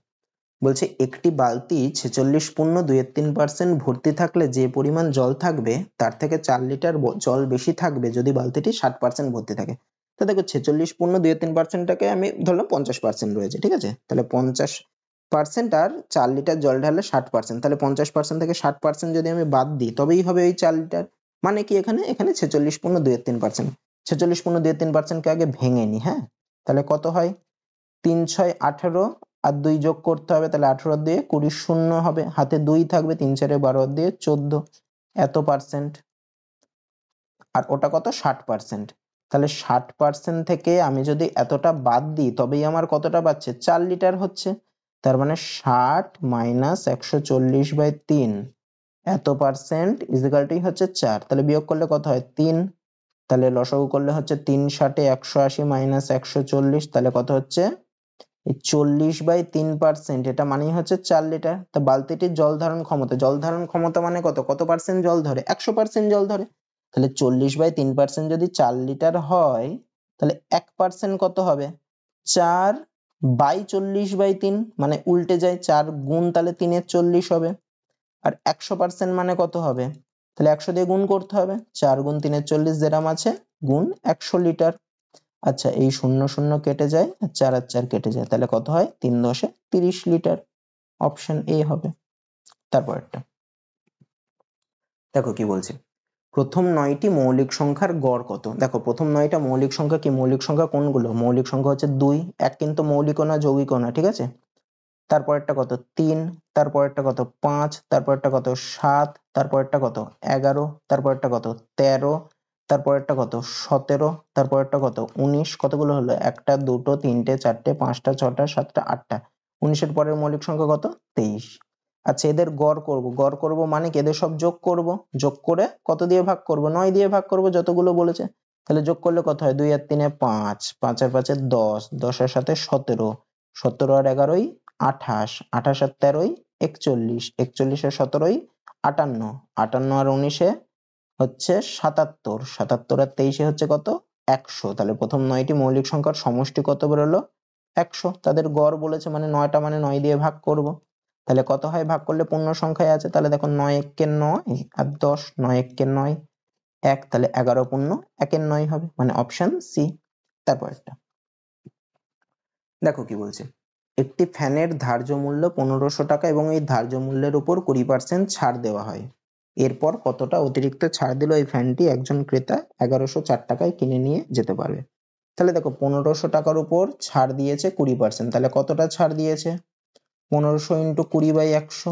বলছে একটি বালতি 46.23% ভর্তি থাকলে যে পরিমাণ জল থাকবে তার থেকে 4 লিটার জল বেশি থাকবে যদি বালতিটি 60% ভর্তি থাকে। তো দেখো 46.23%টাকে আমি ধরলাম 50% রয়েছে, ঠিক আছে, তাহলে 50% আর 4 লিটার জল ঢাললে 60%, তাহলে 50% থেকে 60% যদি আমি বাদ দিই তবেই হবে ওই 4 লিটার, মানে কি এখানে 46.23%, 46.23% কে আগে ভেঙে নি, হ্যাঁ, তাহলে কত হয়, 3 6 18 আর 2 যোগ করতে হবে, তাহলে 18 দিয়ে 20 শূন্য হবে, হাতে 2 থাকবে, 3 4 12 দিয়ে 14, এত পার্সেন্ট, আর ওটা কত 60%, তাহলে 60% থেকে আমি যদি এতটা বাদ দিই তবেই আমার কতটা পাচ্ছে, 4 লিটার হচ্ছে, তার মানে 60 মাইনাস 140/3 এত পার্সেন্ট ইজিক্যাল টু হচ্ছে 4, তাহলে বিয়োগ করলে কত হয় 3, তাহলে লসাগু করলে হচ্ছে 3 60 180 মাইনাস 140, তাহলে কত হচ্ছে, এই 40/3%, এটা মানেই হচ্ছে 4 লিটার, তা বালতিটির জল ধারণ ক্ষমতা, জল ধারণ ক্ষমতা মানে কত, কত পার্সেন্ট জল ধরে, 100% জল ধরে, তাহলে 40/3% যদি 4 লিটার হয়, তাহলে 1% কত হবে, 4/40/3, মানে উল্টে যায়, 4 গুণ তাহলে 3 এর 40 হবে, আর 100% মানে কত হবে, তাহলে 100 দিয়ে গুণ করতে হবে, 4 গুণ 3 এর 40 যেরাম আছে, গুণ 100 লিটার। আচ্ছা, এই 0 0 কেটে যায় আর 4 আর 4 কেটে যায়, তাহলে কত হয়, 3 10 30 লিটার, অপশন এ হবে। তারপরটা দেখো কি বলছে, প্রথম 9টি মৌলিক সংখ্যার গড় কত, দেখো প্রথম 9টা মৌলিক সংখ্যা কি, মৌলিক সংখ্যা কোনগুলো, মৌলিক সংখ্যা হচ্ছে 2, 1 কিন্তু মৌলিকও না যৌগিকও না, ঠিক আছে, তারপরেরটা কত 3, তারপরেরটা কত 5, তারপরেরটা কত 7, তারপরেরটা কত 11, তারপরেরটা কত 13, তারপরেরটা কত 17, তারপরেরটা কত 19, কতগুলো হলো, একটা দুটো তিনটে চারটে পাঁচটা ছটা সাতটা আটটা, 19 এর পরের মৌলিক সংখ্যা কত 23। আচ্ছা, এদের গড় করব, গড় করব মানে কি, এদের সব যোগ করব, যোগ করে কত দিয়ে ভাগ করব, 9 দিয়ে ভাগ করব, যতগুলো বলেছে, তাহলে যোগ করলে কত হয়, 2 আর 3 এ 5, 5 আর 5 এ 10, 10 এর সাথে 17, 17 আর 11 28, 28 আর 13 41, 41 আর 17 58, 58 আর 19 হচ্ছে 77, 77 আর 23 হচ্ছে কত 100। তাহলে প্রথম 9টি মৌলিক সংখ্যার সমষ্টি কত বেরোলো 100। তাদের গড় বলেছে মানে 9টা মানে 9 দিয়ে ভাগ করব। তাহলে কত হয় ভাগ করলে পূর্ণ সংখ্যায় আছে, তাহলে দেখো 9 একে 9 আর 10, 9 একে 9 1, তাহলে 11 পূর্ণ 1 এর 9 হবে, মানে অপশন সি। তারপর একটা দেখো কি বলছে, একটি ফ্যানের ধার্য মূল্য 1500 টাকা এবং এই ধার্য মূল্যের উপর 20% ছাড় দেওয়া হয়। এরপর কতটা অতিরিক্ত ছাড় দিলে এই ফ্যানটি একজন ক্রেতা 1104 টাকায় কিনে নিয়ে যেতে পারবে। তাহলে দেখো 1500 টাকার উপর ছাড় দিয়েছে 20%, তাহলে কতটা ছাড় দিয়েছে 1500 ইন্টু 20/100,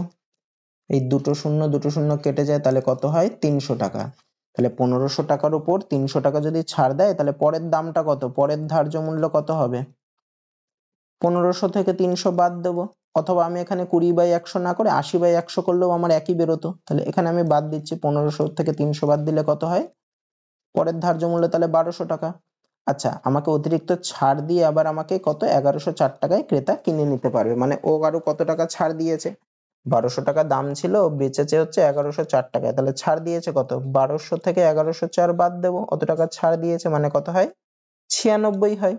এই দুটো শূন্য কেটে যায়, তাহলে কত হয় 300 টাকা। তাহলে 1500 টাকার উপর 300 টাকা যদি ছাড় দেয়, তাহলে পরের দামটা কত, পরের ধার্য মূল্য কত হবে 1500 থেকে 300 বাদ দেবো, অথবা আমি এখানে 20/100 না করে 80/100 করলেও আমার একই বেরোতো। তাহলে এখানে আমি বাদ দিচ্ছি, 1500 থেকে 300 বাদ দিলে কত হয় পরের ধার্য মূল্য, তাহলে 1200 টাকা। আচ্ছা, আমাকে অতিরিক্ত ছাড় দিয়ে আবার আমাকে কত 1104 টাকায় ক্রেতা কিনে নিতে পারবে, মানে ও আরো কত টাকা ছাড় দিয়েছে, 1200 টাকা দাম ছিল, বেচেছে হচ্ছে 1104 টাকায়, তাহলে ছাড় দিয়েছে কত 1200 থেকে 1104 বাদ দেবো, কত টাকা ছাড় দিয়েছে মানে কত হয় 96 হয়।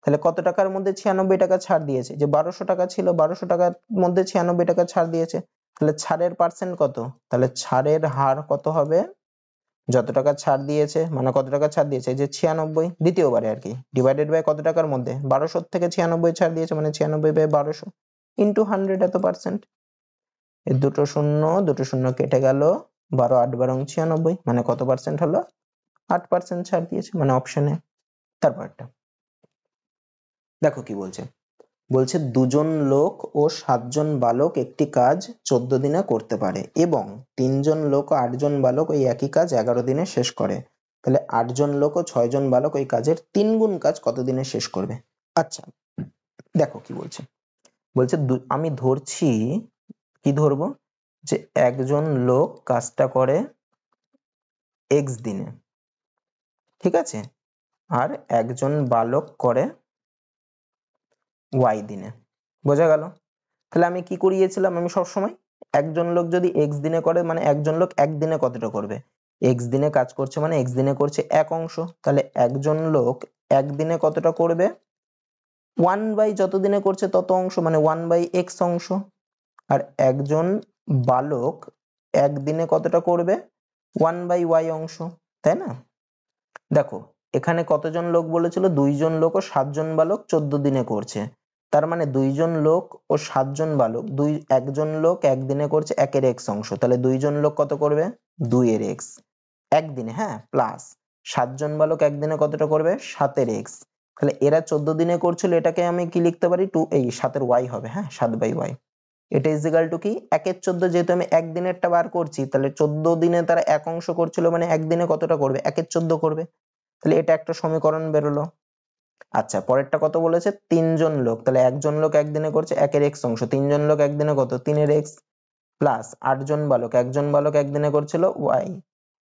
তাহলে কত টাকার মধ্যে 96 টাকা ছাড় দিয়েছে, যে 1200 টাকা ছিল 1200 টাকার মধ্যে 96 টাকা ছাড় দিয়েছে, তাহলে ছাড়ের পার্সেন্ট কত, তাহলে ছাড়ের হার কত হবে, যত টাকা ছাড় দিয়েছে মানে কত টাকা ছাড় দিয়েছে, যে 96 দ্বিতীয়বারে আর কি, ডিভাইডেড বাই কত টাকার মধ্যে 1200 থেকে 96 ছাড় দিয়েছে মানে 96/1200 ইন্টু 100 এত পার্সেন্ট। এই দুটো শূন্য কেটে গেল, 12 8 12 96, মানে কত পার্সেন্ট হলো 8% ছাড় দিয়েছে, মানে অপশনে। তারপর একটা দেখো কি বলছে, বলছে দুজন লোক ও 7 জন বালক একটি কাজ 14 দিনে করতে পারে এবং 3 জন লোক ও 8 জন বালক ওই একই কাজ 11 দিনে শেষ করে। তাহলে 8 জন লোক ও 6 জন বালক ওই কাজের 3 গুণ কাজ কত দিনে শেষ করবে। আচ্ছা, দেখো কি বলছে, বলছে আমি ধরছি, কি ধরবো, যে একজন লোক কাজটা করে x দিনে, ঠিক আছে, আর একজন বালক করে y দিনে, বোঝা গেল। তাহলে আমি কি করিয়েছিলাম, আমি সবসময় একজন লোক যদি x দিনে করে মানে একজন লোক একদিনে কতটা করবে, x দিনে কাজ করছে মানে x দিনে করছে 1 অংশ, তাহলে একজন লোক একদিনে কতটা করবে 1/, যত দিনে করছে তত অংশ, মানে 1/x অংশ। আর একজন বালক একদিনে কতটা করবে 1/y অংশ, তাই না। দেখো এখানে কতজন লোক বলেছিল, 2 জন লোক ও 7 জন বালক 14 দিনে করছে, তার মানে 2 জন লোক ও 7 জন বালক, একজন লোক একদিনে করছে 1 এর x অংশ, তাহলে 2 জন লোক কত করবে 2 এর x একদিনে, হ্যাঁ, প্লাস 7 জন বালক একদিনে কতটা করবে 7 এর x, তাহলে এরা 14 দিনে করছিল, এটাকে আমি কি লিখতে পারি 2, এই 7 এর y হবে, হ্যাঁ 7/y, এটা ইজ ইকুয়াল টু কি 1 এর 14, যেহেতু আমি একদিনেরটা বার করছি, তাহলে 14 দিনে তারা 1 অংশ করছিল মানে একদিনে কতটা করবে 1 এর 14 করবে, তাহলে এটা একটা সমীকরণ বেরোলো। আচ্ছা, পরেরটা কত বলেছে 3 জন লোক, তাহলে একজন লোক একদিনে করছে 1 এর x অংশ, 3 জন লোক একদিনে কত 3 এর x, প্লাস 8 জন বালক, একজন বালক একদিনে করছিল y,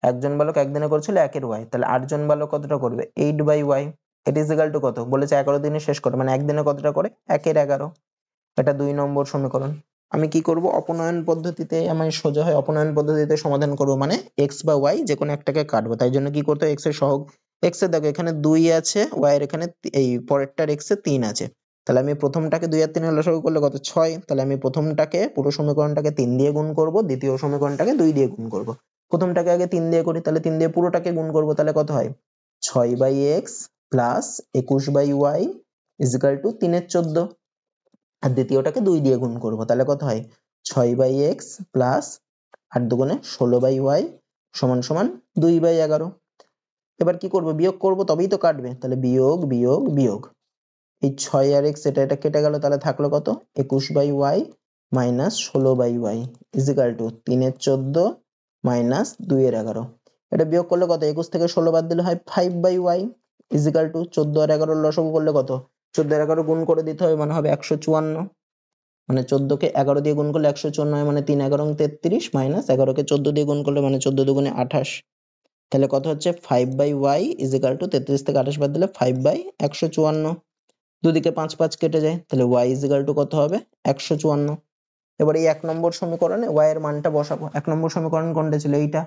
একজন বালক একদিনে করছিল 1 এর y, তাহলে 8 জন বালক কতটা করবে 8/y, এটা ইজ ইকুয়াল টু কত বলেছে 11 দিনে শেষ করে, মানে একদিনে কতটা করে 1 এর 11, এটা 2 নম্বর সমীকরণ। আমি কি করব, অপনয়ন পদ্ধতিতে আমার সোজা হয়, অপনয়ন পদ্ধতিতে সমাধান করব, মানে x বা y যে কোনো একটাকে কাটবো, তাই জন্য কি করতে হয়, x এর সহগ, x এর দেখো এখানে 2 আছে, y এর এখানে এই পরেরটার x এ 3 আছে, তাহলে আমি প্রথমটাকে 2 আর 3 এর লসাগু করলে কত 6, তাহলে আমি প্রথমটাকে পুরো সমীকরণটাকে 3 দিয়ে গুণ করব, দ্বিতীয় সমীকরণটাকে 2 দিয়ে গুণ করব। প্রথমটাকে আগে 3 দিয়ে করি, তাহলে 3 দিয়ে পুরোটাকে গুণ করব, তাহলে কত হয় 6/x plus 21/y is equal to 3 এর 14, আর দ্বিতীয়টাকে 2 দিয়ে গুণ করব, তাহলে কত হয় 6/x প্লাস 8 দুগুণে 16/y সমান সমান 2/11। এবার কি করব, বিয়োগ করব, তবেই তো কাটবে, তাহলে বিয়োগ বিয়োগ বিয়োগ, এই 6 আর x এটা কেটে গেল, তাহলে থাকলো কত 21/y minus 16/y is equal to 3 এর 14 মাইনাস 2 এর 11, এটা বিয়োগ করলে কত 21 থেকে 16 বাদ দিলে হয় 5/y ইজ ইকুয়াল টু 14 আর 11 লসাগু করলে কত 14 আর 11 গুণ করে দিতে হবে, মানে হবে 154, মানে 14 কে 11 দিয়ে গুণ করলে 154 হয়, মানে 3 11 33 মাইনাস 11 কে 14 দিয়ে গুণ করলে মানে 14 দুগুণে 28, তাহলে কত হচ্ছে 5/y ইজ ইকুয়াল টু 33 থেকে 28 বাদ দিলে 5/154, দুদিকে 5 5 কেটে যায়, তাহলে y ইজ ইকুয়াল টু কত হবে 154। এবার এই 1 নম্বর সমীকরণে y এর মানটা বসাবো, 1 নম্বর সমীকরণ কোনটা ছিল এইটা,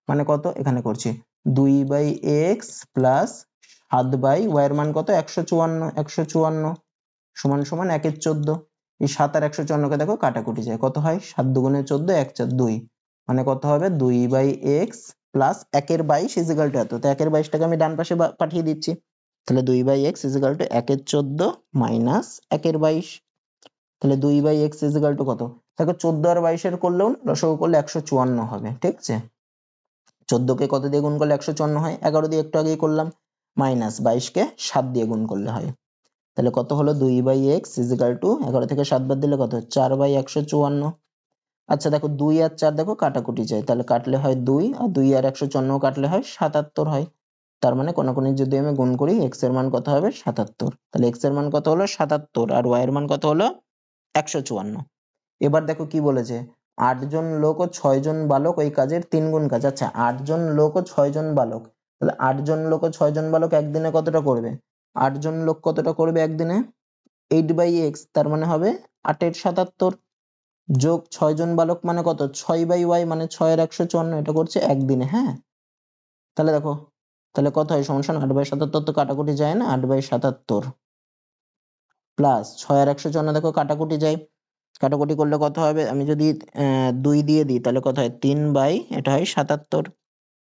মানে কত, এখানে করছি 2/x প্লাস 7/y এর মান কত 154 সমান সমান 1/14। এই 7 আর 154 কে দেখো কাটাকুটি যায়, কত হয় 7 দুগুণে 14, 1 4 2, মানে কত হবে 2/x প্লাস 1/22 ইজিক্যাল টু এত। তো 1/22টাকে আমি ডান পাশে পাঠিয়ে দিচ্ছি, তাহলে 2/x ইজিক্যাল টু 1/14 মাইনাস 1/22। তাহলে 2/x ইজিক্যাল টু কত, দেখো 14 আর 22 এর করলেও লসাগু করলে 154 হবে, ঠিক আছে। 14 কে কত দিয়ে গুণ করলে 154 হয়, 11 দিয়ে একটু আগেই করলাম, মাইনাস 22 কে 7 দিয়ে গুণ করলে হয়। তাহলে কত হলো 2/x ইজিক্যাল টু 11 থেকে 7 বাদ দিলে কত 4/154। আচ্ছা দেখো 2 আর 4 দেখো কাটাকুটি যায়, তাহলে কাটলে হয় 2, আর 2 আর 154 কাটলে হয় 77 হয়। তার মানে কোনাকুনি যদি আমি গুণ করি x এর মান কত হবে 77। তাহলে x এর মান কত হলো 77 আর y এর মান কত হলো 154। এবার দেখো কি বলেছে, 8 জন লোক ও 6 জন বালক ওই কাজের 3 গুণ কাজ। আচ্ছা 8 জন লোক ও 6 জন বালক, তাহলে 8 জন লোক ও 6 জন বালক একদিনে কতটা করবে, 8 জন লোক কতটা করবে একদিনে 8/x, তার মানে হবে 8 এর 77 যোগ 6 জন বালক মানে কত 6/y মানে 6 এর 154, এটা করছে একদিনে। হ্যাঁ, তাহলে দেখো তাহলে কত হয় সমান 8/77 তো কাটাকুটি যায় না, 8/77 প্লাস 6 আর 154 দেখো কাটাকুটি যায়, কাটাকুটি করলে কত হবে, আমি যদি 2 দিয়ে দিই তাহলে কত হয় 3 এটা হয় 77,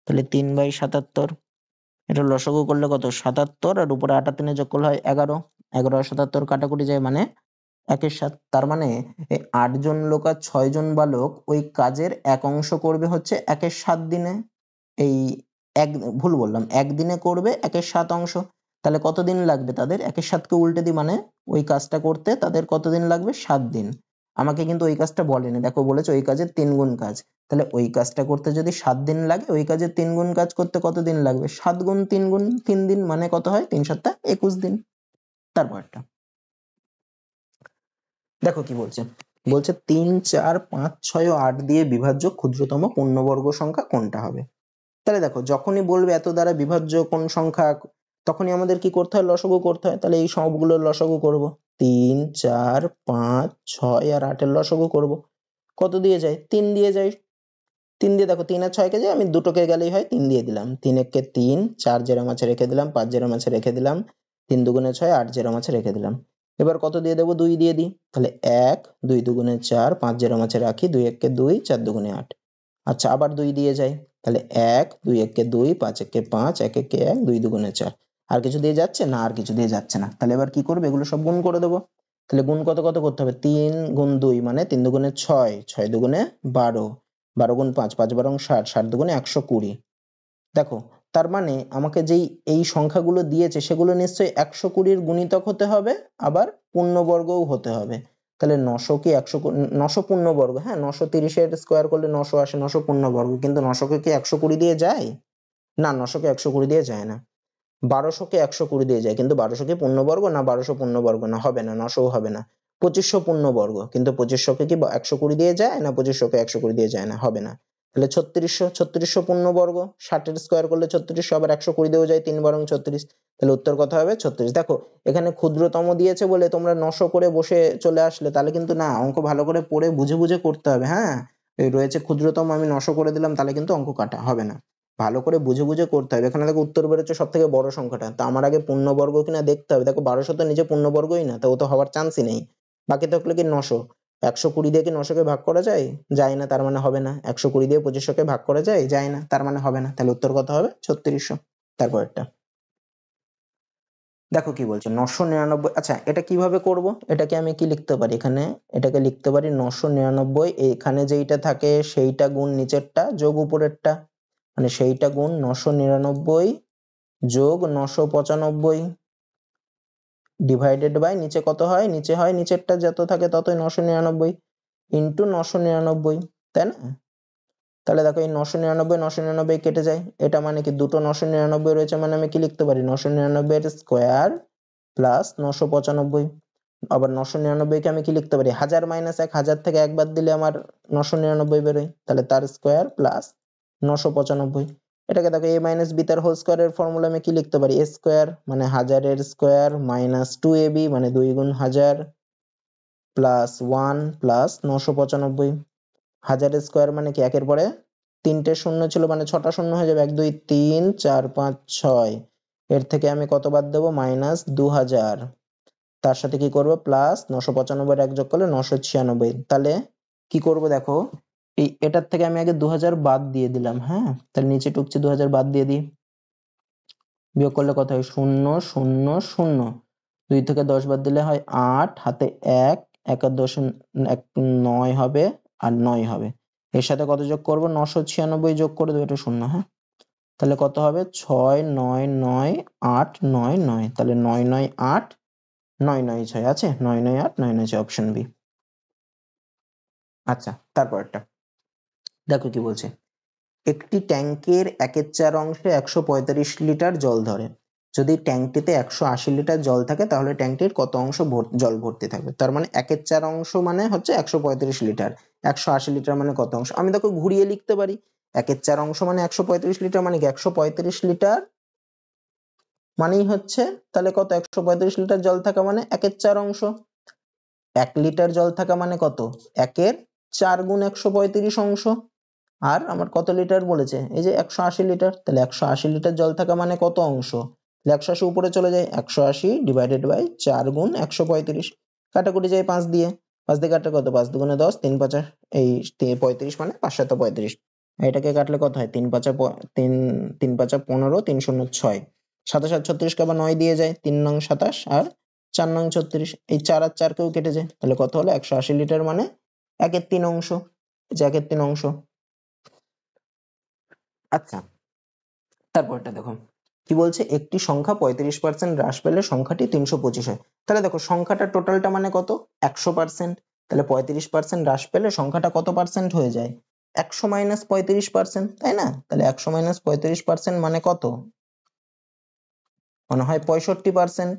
তাহলে 3/77 এটা লসাগু করলে কত 77, আর উপরে 8 আর 3 যোগ করলে হয় 11, 11 আর 77 কাটাকুটি যায় মানে 1/7। তার মানে এই 8 জন লোক আর 6 জন বালক ওই কাজের এক অংশ করবে হচ্ছে 1/7 দিনে, এই এক ভুল বললাম, একদিনে করবে 1/7 অংশ। তাহলে কতদিন লাগবে তাদের, 1/7 কে উল্টে দিই মানে ওই কাজটা করতে তাদের কতদিন লাগবে 7 দিন। আমাকে কিন্তু ওই কাজটা বলেনি, দেখো বলেছে ওই কাজের 3 গুণ কাজ, তাহলে ওই কাজটা করতে যদি 7 দিন লাগে ওই কাজের 3 গুণ কাজ করতে কতদিন লাগবে 7 গুণ 3 গুণ 3 দিন, মানে কত হয় 3 7 21 দিন। তারপরটা দেখো কি বলছে, বলছে 3 4 5 6 ও 8 দিয়ে বিভাজ্য ক্ষুদ্রতম পূর্ণবর্গ সংখ্যা কোনটা হবে। তাহলে দেখো যখনই বলবে এত দ্বারা বিভাজ্য কোন সংখ্যা, তখনই আমাদের কি করতে হয় লসাগু করতে হয়। তাহলে এই সবগুলোর লসাগু করব, 3 4 5 6 আর 8 এর লসাগু করব। কত দিয়ে যায় 3 দিয়ে যায়, 3 দিয়ে দেখো 3 আর 6 কে যায়, আমি দুটোকে গেলেই হয় 3 দিয়ে দিলাম, 3 একে 3, 4 জেরা মাছে রেখে দিলাম, 5 জেরা মাছে রেখে দিলাম, 3 দুগুণে 6, 8 জেরা মাছে রেখে দিলাম। এবার কত দিয়ে দেবো 2 দিয়ে দিই, তাহলে 1, 2 দুগুণে 4, 5 জেরা মাছে রাখি, 2 একে 2, 4 দুগুণে 8। আচ্ছা আবার 2 দিয়ে যায়, তাহলে 1, 2 একে 2, 5 একে 5, 1 একে 1, 2 দুগুণে 4। আর কিছু দিয়ে যাচ্ছে না, আর কিছু দিয়ে যাচ্ছে না। তাহলে এবার কি করবে, এগুলো সব গুণ করে দেবো। তাহলে গুণ কত কত করতে হবে, 3 গুণ 2 মানে 3 দুগুণে 6, 6 দুগুণে 12, 12 গুণ 5, 5 বারং 60, 60 দুগুণে 120। দেখো তার মানে আমাকে যেই এই সংখ্যাগুলো দিয়েছে সেগুলো নিশ্চয়ই 120 গুণিতক হতে হবে, আবার পূর্ণবর্গও হতে হবে। তাহলে 900 কি 900 পূর্ণবর্গ, হ্যাঁ 930 এর স্কোয়ার করলে 900 আসে, 900 পূর্ণবর্গ, কিন্তু 900 কে কি 120 দিয়ে যায়, না 900 কে 120 দিয়ে যায় না। 1200 কে 120 দিয়ে যায়, কিন্তু 1200 কি পূর্ণবর্গ, না 1200 পূর্ণবর্গ না, হবে না, 900 হবে না। 2500 পূর্ণবর্গ, কিন্তু 2500 কে কি 120 দিয়ে যায়, না 2500 কে 120 দিয়ে যায় না, হবে না। তাহলে 3600 পূর্ণবর্গ, 60 এর স্কোয়ার করলে 3600, আবার 120 দিয়েও যায় 3 বারং 36, তাহলে উত্তর কত হবে 36। দেখো এখানে ক্ষুদ্রতম দিয়েছে বলে তোমরা 900 করে বসে চলে আসলে, তাহলে কিন্তু না, অঙ্ক ভালো করে পড়ে বুঝে বুঝে করতে হবে। হ্যাঁ, এই রয়েছে ক্ষুদ্রতম, আমি 900 করে দিলাম, তাহলে কিন্তু অঙ্ক কাটা হবে না, ভালো করে বুঝে বুঝে করতে হবে। এখানে দেখো উত্তর বেরোচ্ছে সব থেকে বড় সংখ্যাটা, তো আমার আগে পূর্ণবর্গ কিনা দেখতে হবে। দেখো 1200 তো নিজে পূর্ণবর্গই না, তো ও তো হওয়ার চান্সই নেই। বাকি থাকলে কি 900, 120 দিয়ে কি 900 কে ভাগ করা যায়, যায় না, তার মানে হবে না। 120 দিয়ে 2500 কে ভাগ করা যায়, যায় না, তার মানে হবে না। তাহলে উত্তর কত হবে 3600। তারপরেরটা দেখো কি বলছে 999। আচ্ছা এটা কিভাবে করব, এটাকে আমি কি লিখতে পারি এখানে, এটাকে লিখতে পারি 999 এখানে যেইটা থাকে সেইটা গুণ নিচেরটা যোগ উপরেরটা, মানে সেইটা গুণ 999 যোগ 995 ডিভাইডেড বাই নিচে কত হয়, নিচে হয় নিচেরটা যত থাকে ততই 999 ইন্টু 999, তাই না। তাহলে দেখো এই 999 999 কেটে যায়, এটা মানে কি দুটো 999 রয়েছে, মানে আমি কি লিখতে পারি 999 এর স্কোয়ার প্লাস 995। আবার 999 কে আমি কি লিখতে পারি 1000 মাইনাস 1, 1000 থেকে 1 বাদ দিলে আমার 999 বেরোয়, তাহলে তার স্কোয়ার প্লাস 995। এটাকে দেখো a মাইনাস b তার হোল স্কোয়ার এর ফর্মুলা আমি কি লিখতে পারি, a স্কোয়ার মানে 1000 এর স্কোয়ার মাইনাস 2ab মানে 2 গুণ 1000 প্লাস 1 প্লাস 995। 1000 এর স্কোয়ার মানে কি একের পরে তিনটে শূন্য ছিল মানে 6টা শূন্য হয়ে যাবে, 1 2 3 4 5 6, এর থেকে আমি কত বাদ দেবো, -2000, তার সাথে কি করব প্লাস 995 এক যোগ করলে 996, তাহলে কি করব দেখো, এই এটার থেকে আমি আগে 2000 বাদ দিয়ে দিলাম, হ্যাঁ তাহলে নিচে টুকছে 2000 বাদ দিয়ে দিই, বিয়োগ করলে কত হয় 0 0 0, 2 থেকে 10 বাদ দিলে হয় 8, হাতে 1, 1 আর 10 9 হবে আর 9 হবে, এর সাথে কত যোগ করব 996 যোগ করে দেবো, এটা শূন্য, হ্যাঁ তাহলে কত হবে 6 9 9 8 9 9, তাহলে 9 9 8 9 9 6 আছে, 9 9 8 9 9 6, অপশন বি। আচ্ছা তারপরটা দেখো কি বলছে, একটি ট্যাঙ্কের 1/4 অংশে 145 লিটার জল ধরে, যদি ট্যাঙ্কটিতে 180 লিটার জল থাকে তাহলে ট্যাঙ্কটির কত অংশ জল ভর্তি থাকবে, তার মানে 1/4 অংশ মানে হচ্ছে 135 লিটার, 180 লিটার মানে কত অংশ, আমি দেখো ঘুরিয়ে লিখতে পারি, 1/4 অংশ মানে 135 লিটার মানে কি 135 লিটার মানেই হচ্ছে তাহলে কত, 135 লিটার জল থাকা মানে 1/4 অংশ, 1 লিটার জল থাকা মানে কত, 1/4 গুণ 135 অংশ, আর আমার কত লিটার বলেছে, এই যে 180 লিটার, তাহলে 180 লিটার জল থাকা মানে কত অংশ, 180 উপরে চলে যায়, 180 ডিভাইডেড বাই 4 গুণ 135, কাটাকুটি যায় 5 দিয়ে, 5 দিয়ে কাটলে কত, 5 দুগুণে 10, 3 5 এই 35 মানে 535, এটাকে কাটলে কত হয়, 3 5 3 3 5 15, 3 0 6, 7 36 কে আবার 9 দিয়ে যায়, 3 নং 27 আর 4 নং 36, এই 4 আর 4 কেও কেটে যায়, তাহলে কত হলো 180 লিটার মানে 1/3 অংশ, যে 1/3 অংশ। আচ্ছা তারপরটা দেখো কি বলছে, একটি সংখ্যা 35% হ্রাস পেলে সংখ্যাটি 325 হয়, তাহলে দেখো সংখ্যাটা টোটালটা মানে কত 100%, তাহলে 35% হ্রাস পেলে সংখ্যাটা কত পার্সেন্ট হয়ে যায়, 100 মাইনাস 35%, তাই না, তাহলে 100 মাইনাস 35% মানে কত, মনে হয় 65%,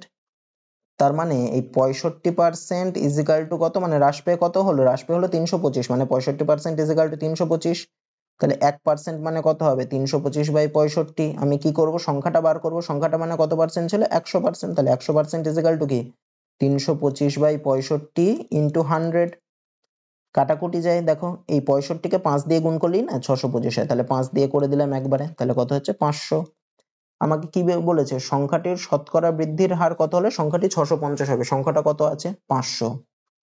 তার মানে এই 65% ইজ ইকাল টু কত, মানে হ্রাস পেয়ে কত হলো, হ্রাস পেয়ে হলো 325, মানে 65% ইজ ইকাল টু 325, তাহলে 1% মানে কত হবে 325/65, আমি কি করব সংখ্যাটা বার করব, সংখ্যাটা মানে কত পার্সেন্ট ছিল 100%, তাহলে 100% ইজ ইকুয়াল টু কি 325/65 ইনটু 100, কাটাকুটি যায়, দেখো এই 65 কে 5 দিয়ে গুণ করলেই না 625 হয়, তাহলে 5 দিয়ে করে দিলাম একবারে, তাহলে কত হচ্ছে 500, আমাকে কি বলেছে সংখ্যাটির শতকরা বৃদ্ধির হার কত হলে সংখ্যাটি 650 হবে, সংখ্যাটা কত আছে 500,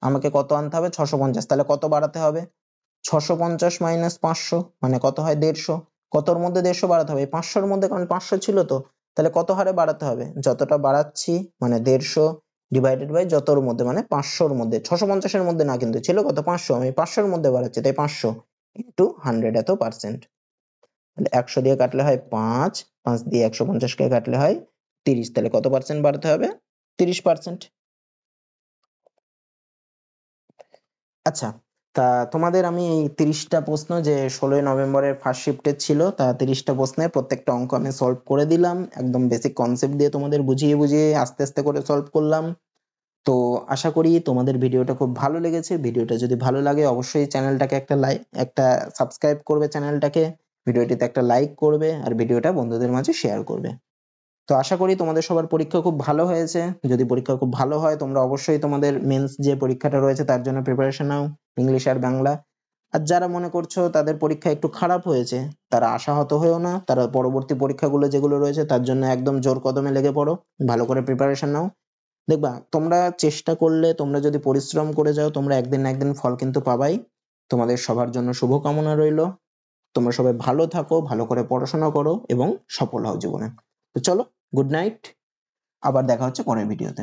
আমাকে কত আনতে হবে 650, তাহলে কত বাড়াতে হবে 650 মাইনাস 500 মানে কত হয় 150, কতর মধ্যে 150 বাড়াতে হবে 500-র মধ্যে, কারণ 500 ছিল তো, তাহলে কত হারে বাড়াতে হবে, যতটা বাড়াচ্ছি মানে 150 ডিভাইডেড বাই যতর মধ্যে মানে 500-র মধ্যে, 650-এর মধ্যে না, কিন্তু ছিল কত 500, আমি 500-র মধ্যে বাড়াচ্ছি তাই 500 ইনটু 100 এত পার্সেন্ট, তাহলে 100 দিয়ে কাটলে হয় 5, 5 দিয়ে 150 কে কাটলে হয় 30, তাহলে কত পার্সেন্ট বাড়াতে হবে 30%। আচ্ছা তা তোমাদের আমি এই 30টা প্রশ্ন যে 16ই নভেম্বরের ফার্স্ট শিফটে ছিল, তা 30টা প্রশ্নের প্রত্যেকটা অঙ্ক আমি সলভ করে দিলাম, একদম বেসিক কনসেপ্ট দিয়ে তোমাদের বুঝিয়ে বুঝিয়ে আস্তে আস্তে করে সলভ করলাম। তো আশা করি তোমাদের ভিডিওটা খুব ভালো লেগেছে, ভিডিওটা যদি ভালো লাগে অবশ্যই চ্যানেলটাকে একটা সাবস্ক্রাইব করবে, চ্যানেলটাকে ভিডিওটিতে একটা লাইক করবে আর ভিডিওটা বন্ধুদের মাঝে শেয়ার করবে। তো আশা করি তোমাদের সবার পরীক্ষা খুব ভালো হয়েছে, যদি পরীক্ষা খুব ভালো হয় তোমরা অবশ্যই তোমাদের মেন্স যে পরীক্ষাটা রয়েছে তার জন্য প্রিপারেশন নাও, ইংলিশ আর বাংলা। আর যারা মনে করছো তাদের পরীক্ষা একটু খারাপ হয়েছে তারা আশাহত হয়েও না, তারা পরবর্তী পরীক্ষাগুলো যেগুলো রয়েছে তার জন্য একদম জোর কদমে লেগে পড়ো, ভালো করে প্রিপারেশন নাও, দেখবা তোমরা চেষ্টা করলে, তোমরা যদি পরিশ্রম করে যাও তোমরা একদিন না একদিন ফল কিন্তু পাবাই। তোমাদের সবার জন্য শুভকামনা রইলো, তোমরা সবাই ভালো থাকো, ভালো করে পড়াশোনা করো এবং সফল হও জীবনে। তো চলো, গুড নাইট, আবার দেখা হচ্ছে পরের ভিডিওতে।